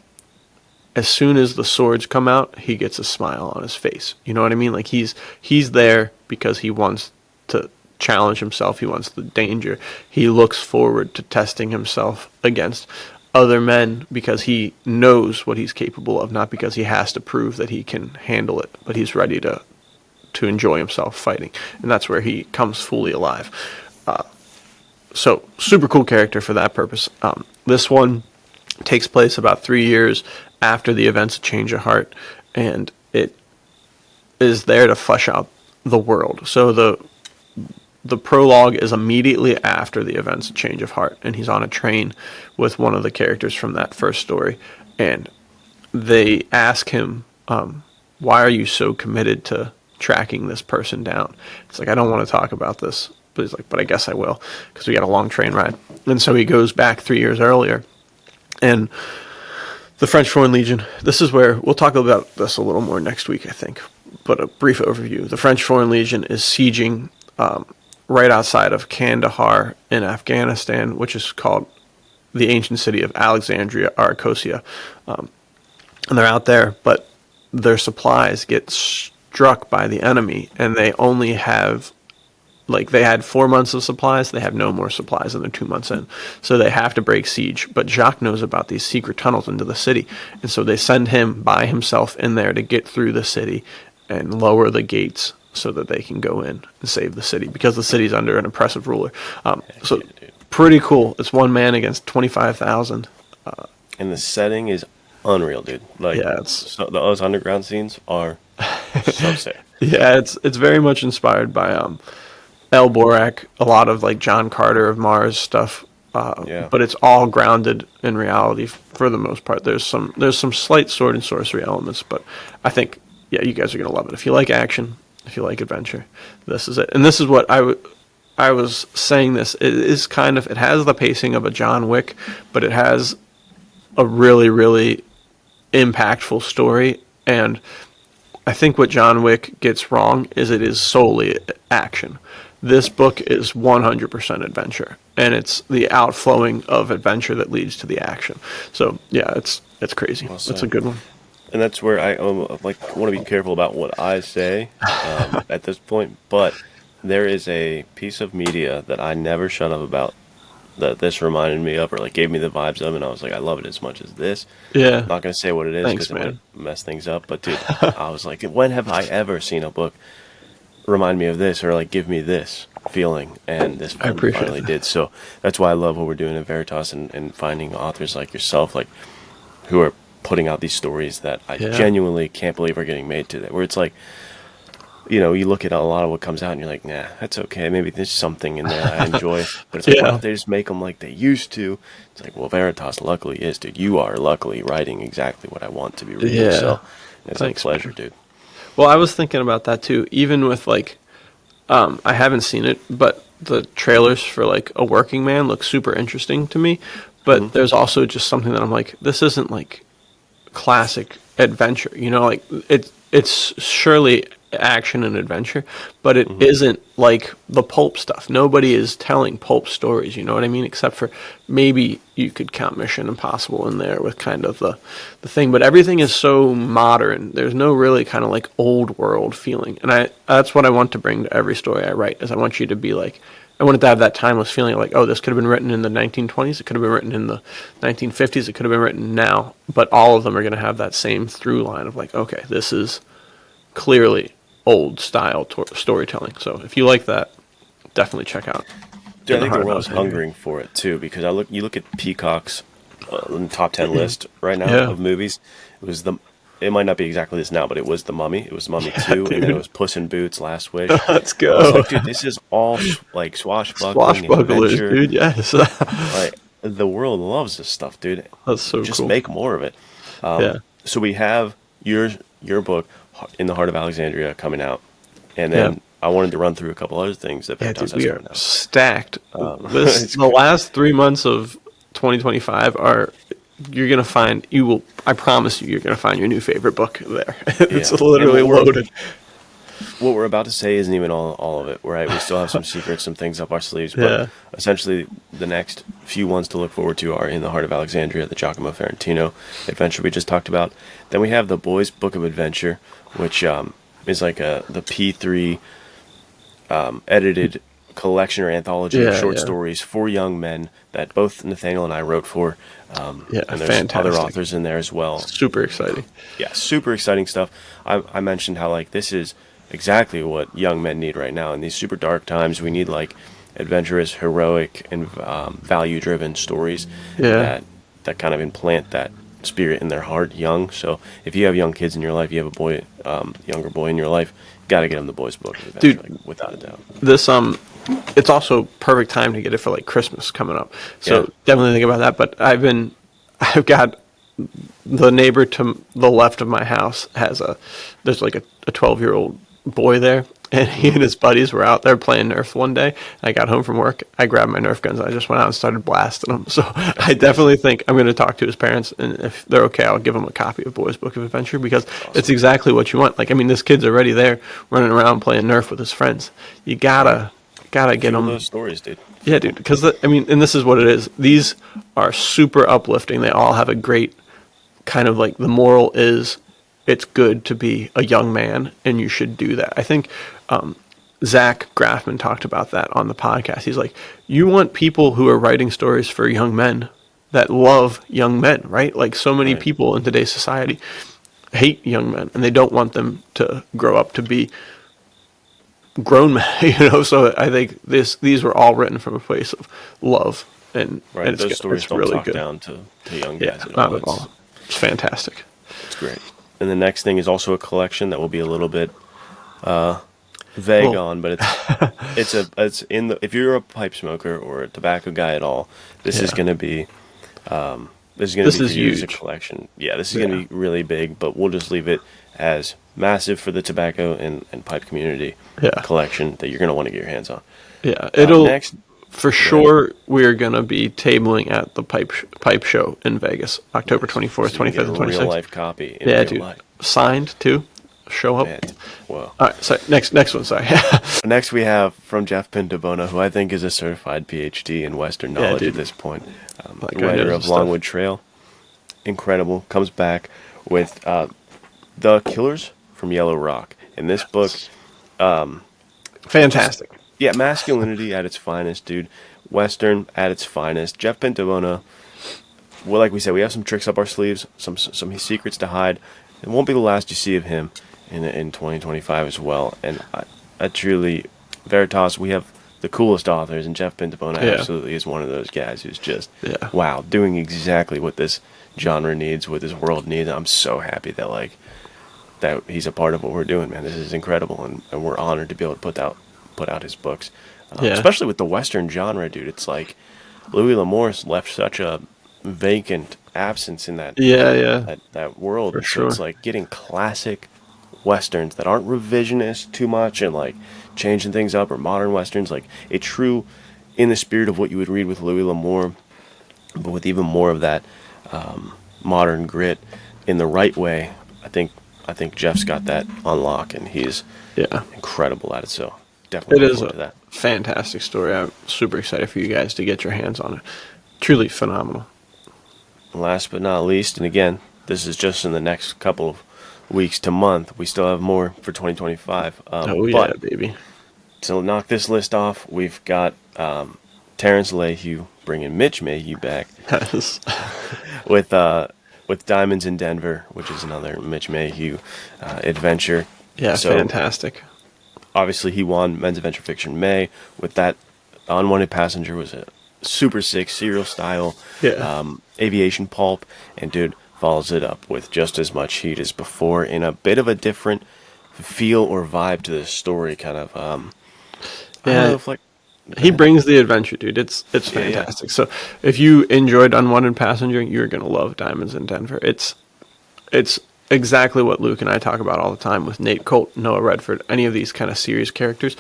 as soon as the swords come out, he gets a smile on his face. You know what I mean? Like he's there because he wants to challenge himself. He wants the danger. He looks forward to testing himself against other men because he knows what he's capable of, not because he has to prove that he can handle it, but he's ready to enjoy himself fighting. And that's where he comes fully alive. So super cool character for that purpose. This one takes place about 3 years after the events of Change of Heart, and it is there to flesh out the world. So the prologue is immediately after the events of Change of Heart, and he's on a train with one of the characters from that first story, and they ask him, why are you so committed to tracking this person down? It's like, I don't want to talk about this, but he's like, but I guess I will, because we got a long train ride. And so he goes back 3 years earlier, and the French Foreign Legion, this is where, we'll talk about this a little more next week, I think, but a brief overview. The French Foreign Legion is sieging right outside of Kandahar in Afghanistan, which is called the ancient city of Alexandria, Arachosia. And they're out there, but their supplies get struck by the enemy, and they only have, they had 4 months of supplies. They have no more supplies, and they're 2 months in. So they have to break siege. But Jacques knows about these secret tunnels into the city, and so they send him by himself in there to get through the city and lower the gates so that they can go in and save the city, because the city's under an oppressive ruler. So pretty cool. It's one man against 25,000. And the setting is unreal, dude. Those underground scenes are so sick. Yeah, it's very much inspired by El Borak, a lot of John Carter of Mars stuff. But it's all grounded in reality for the most part. There's some slight sword and sorcery elements, but I think you guys are gonna love it. If you like action, if you like adventure, this is it. And this is what I was saying. This it is kind of, it has the pacing of a John Wick, but it has a really, really impactful story. And I think what John Wick gets wrong is it is solely action. This book is 100% adventure, and it's the outflowing of adventure that leads to the action. So yeah, it's crazy. Well, it's a good one. And that's where I want to be careful about what I say at this point. But there is a piece of media that I never shut up about that this reminded me of, or gave me the vibes of, and I was like, I love it as much as this. Yeah. I'm not going to say what it is because it would mess things up. But dude, I was like, when have I ever seen a book remind me of this, or give me this feeling? And this finally did. So that's why I love what we're doing at Veritas and finding authors like yourself, who are putting out these stories that I genuinely can't believe are getting made today. Where it's you look at a lot of what comes out and you're like, nah, that's okay. Maybe there's something in there I enjoy. But it's why don't they just make them like they used to? It's well, Veritas luckily is, dude. You are luckily writing exactly what I want to be reading. Yeah. So it's a pleasure, dude. Well, I was thinking about that too. Even with I haven't seen it, but the trailers for a Working Man look super interesting to me. But there's also just something that I'm like, this isn't classic adventure. It's surely action and adventure, but it isn't like the pulp stuff. Nobody is telling pulp stories, you know what I mean? Except for maybe you could count Mission Impossible in there with kind of the thing, but everything is so modern. There's no really kind of like old world feeling. And that's what I want to bring to every story I write, is I want you to be like, I wanted to have that timeless feeling like, oh, this could have been written in the 1920s, it could have been written in the 1950s, it could have been written now, but all of them are going to have that same through line of like, okay, this is clearly old style storytelling. So if you like that, definitely check out. Dude, I think the world's hungering for it too, because you look at Peacock's top 10 list right now of movies. It might not be exactly this now, but it was The Mummy. It was Mummy 2, and then it was Puss in Boots: Last Wish. Let's go. I was like, dude, this is all like swashbuckling and adventure. Dude, yes. Like, the world loves this stuff, dude. That's so Just cool. make more of it. So we have your book, In the Heart of Alexandria, coming out, and then I wanted to run through a couple other things that Veritas has we are coming out. stacked. The last 3 months of 2025 are. You're gonna find I promise you're gonna find your new favorite book there. It's literally loaded. What we're about to say isn't even all of it, right? We still have some secrets, some things up our sleeves, but essentially the next few ones to look forward to are In the Heart of Alexandria, the Giacomo Ferrentino adventure we just talked about. Then we have the Boys Book of Adventure, which is like the P3 edited collection or anthology of short stories for young men that both Nathaniel and I wrote for. And there's fantastic. other authors in there as well. Super exciting. Yeah, super exciting stuff. I mentioned how like this is exactly what young men need right now in these super dark times. We need like adventurous, heroic, and value-driven stories that kind of implant that spirit in their heart young. So if you have young kids in your life, you have a boy, younger boy in your life, got to get them the Boys Book of Adventure, Dude, like, without a doubt. This it's also perfect time to get it for like Christmas coming up. So definitely think about that. But I've got the neighbor to the left of my house there's like a 12-year-old boy there, and he and his buddies were out there playing Nerf one day. I got home from work, I grabbed my Nerf guns, and I just went out and started blasting them. So I definitely think I'm going to talk to his parents, and if they're okay, I'll give them a copy of Boys Book of Adventure, because it's exactly what you want. Like, I mean, this kid's already there running around playing Nerf with his friends. You gotta get them those stories, dude. Yeah, dude, because and this is what it is. These are super uplifting. They all have a great kind of like, the moral is it's good to be a young man and you should do that. I think Zach Graffman talked about that on the podcast. He's like, you want people who are writing stories for young men that love young men, right? Like, so many people in today's society hate young men, and they don't want them to grow up to be grown men, So I think these were all written from a place of love, and and those stories it's don't really talk good. down to young guys at not all. at all. It's fantastic. It's great. And the next thing is also a collection that will be a little bit vague on, but it's in the, if you're a pipe smoker or a tobacco guy at all, this is going to be this is huge. A collection. Yeah, this is going to be really big, but we'll just leave it as massive for the tobacco and pipe community collection that you're going to want to get your hands on. Yeah, next for sure. We're going to be tabling at the pipe show in Vegas, October 24th, 25th, and 26th. Real life copy. In real dude. Life. Signed too. Show up. Man. Whoa. All right. So next one. Sorry. Next we have from Jeff Pintabona, who I think is a certified PhD in Western knowledge at this point. Writer of Longwood Trail. Incredible. Comes back with The Killers from Yellow Rock. In this book, fantastic. Yeah, masculinity at its finest, dude. Western at its finest. Jeff Pintabona. Well, like we said, we have some tricks up our sleeves, some secrets to hide. It won't be the last you see of him in 2025 as well. And I truly, Veritas, we have the coolest authors, and Jeff Pintabona absolutely is one of those guys who's just, wow, doing exactly what this genre needs, what this world needs. I'm so happy that that he's a part of what we're doing, man. This is incredible, and we're honored to be able to put out his books, especially with the Western genre, dude. It's like Louis L'Amour's left such a vacant absence in that that world. For sure. It's like getting classic Westerns that aren't revisionist too much and like changing things up, or modern Westerns, like a true in the spirit of what you would read with Louis L'Amour, but with even more of that modern grit in the right way. I think I think Jeff's got that on lock, and he's incredible at it. So definitely It look is forward a to that. fantastic story. I'm super excited for you guys to get your hands on it. Truly phenomenal. Last but not least, and again, this is just in the next couple of weeks to month. We still have more for 2025. But baby. To knock this list off, we've got Terrence Lehue bringing Mitch Mayhew back Yes. with Diamonds in Denver, which is another Mitch Mayhew adventure. Yeah, So, fantastic. obviously, he won Men's Adventure Fiction May with that. Unwanted Passenger was a super sick serial style aviation pulp, and dude follows it up with just as much heat as before in a bit of a different feel or vibe to the story. Kind of I don't know if, like, he brings the adventure, dude. It's fantastic. So if you enjoyed Unwanted Passenger, you're gonna love Diamonds in Denver. It's exactly what Luke and I talk about all the time with Nate Colt, Noah Redford, any of these kind of series characters.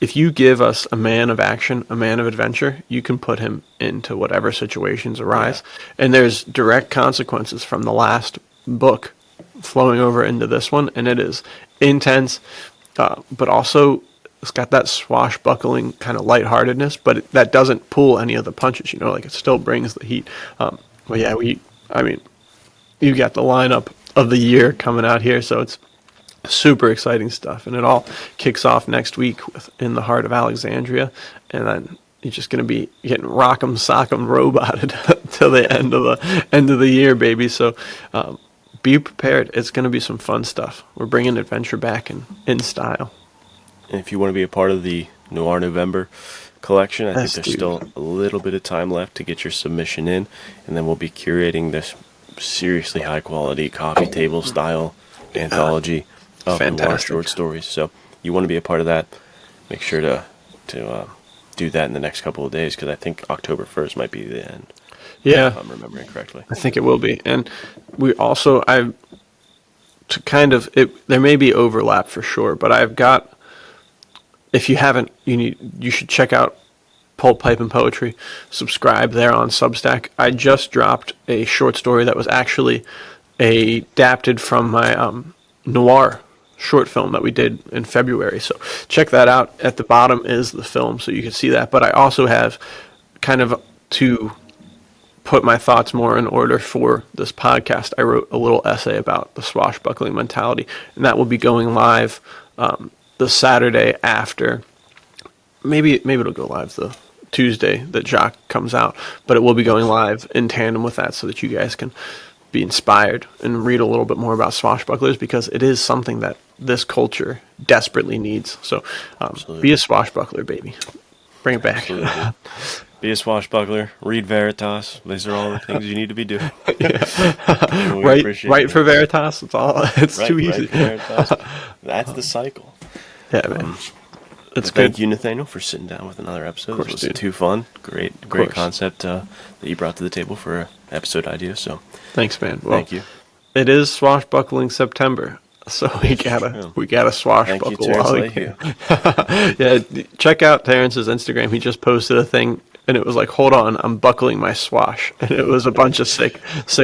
If you give us a man of action, a man of adventure, you can put him into whatever situations arise. Yeah. And there's direct consequences from the last book flowing over into this one, and it is intense, but also it's got that swashbuckling kind of lightheartedness, but that doesn't pull any of the punches, like it still brings the heat. But yeah, you got the lineup of the year coming out here, so it's super exciting stuff, and it all kicks off next week with In the Heart of Alexandria, and then you're just going to be getting rock'em sock'em roboted till the end of the year, baby. So be prepared. It's going to be some fun stuff. We're bringing adventure back in style. And if you want to be a part of the Noir November collection, I think there's still a little bit of time left to get your submission in, and then we'll be curating this seriously high quality coffee table style anthology of noir short stories. So you want to be a part of that, make sure to do that in the next couple of days, because I think October 1st might be the end. Yeah, if I'm remembering correctly. I think it will be. And we also, there may be overlap for sure, but I've got, if you haven't, you should check out Pulp, Pipe, and Poetry. Subscribe there on Substack. I just dropped a short story that was actually adapted from my noir short film that we did in February. So check that out. At the bottom is the film, so you can see that. But I also have kind of to put my thoughts more in order for this podcast. I wrote a little essay about the swashbuckling mentality, and that will be going live the Saturday after. Maybe it'll go live the Tuesday that Jacques comes out, but it will be going live in tandem with that so that you guys can be inspired and read a little bit more about swashbucklers, because it is something that this culture desperately needs. So be a swashbuckler, baby. Bring it back. Be a swashbuckler. Read Veritas. These are all the things you need to be doing. Write for Veritas. It's too easy. That's the cycle. Yeah, man. It's good. Thank you, Nathaniel, for sitting down with another episode. It was too fun. Great concept that you brought to the table for an episode idea. So thanks, man. Well, thank you. It is Swashbuckling September, so we gotta swashbuckle while we can. Yeah, check out Terrence's Instagram. He just posted a thing, and it was like, "Hold on, I'm buckling my swash," and it was a bunch of sick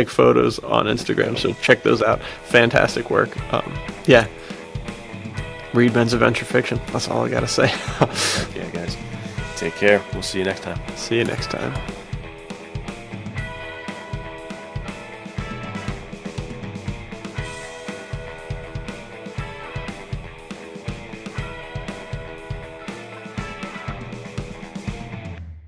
photos on Instagram. So check those out. Fantastic work. Read Men's Adventure Fiction. That's all I gotta say. Yeah, guys. Take care. We'll see you next time. See you next time.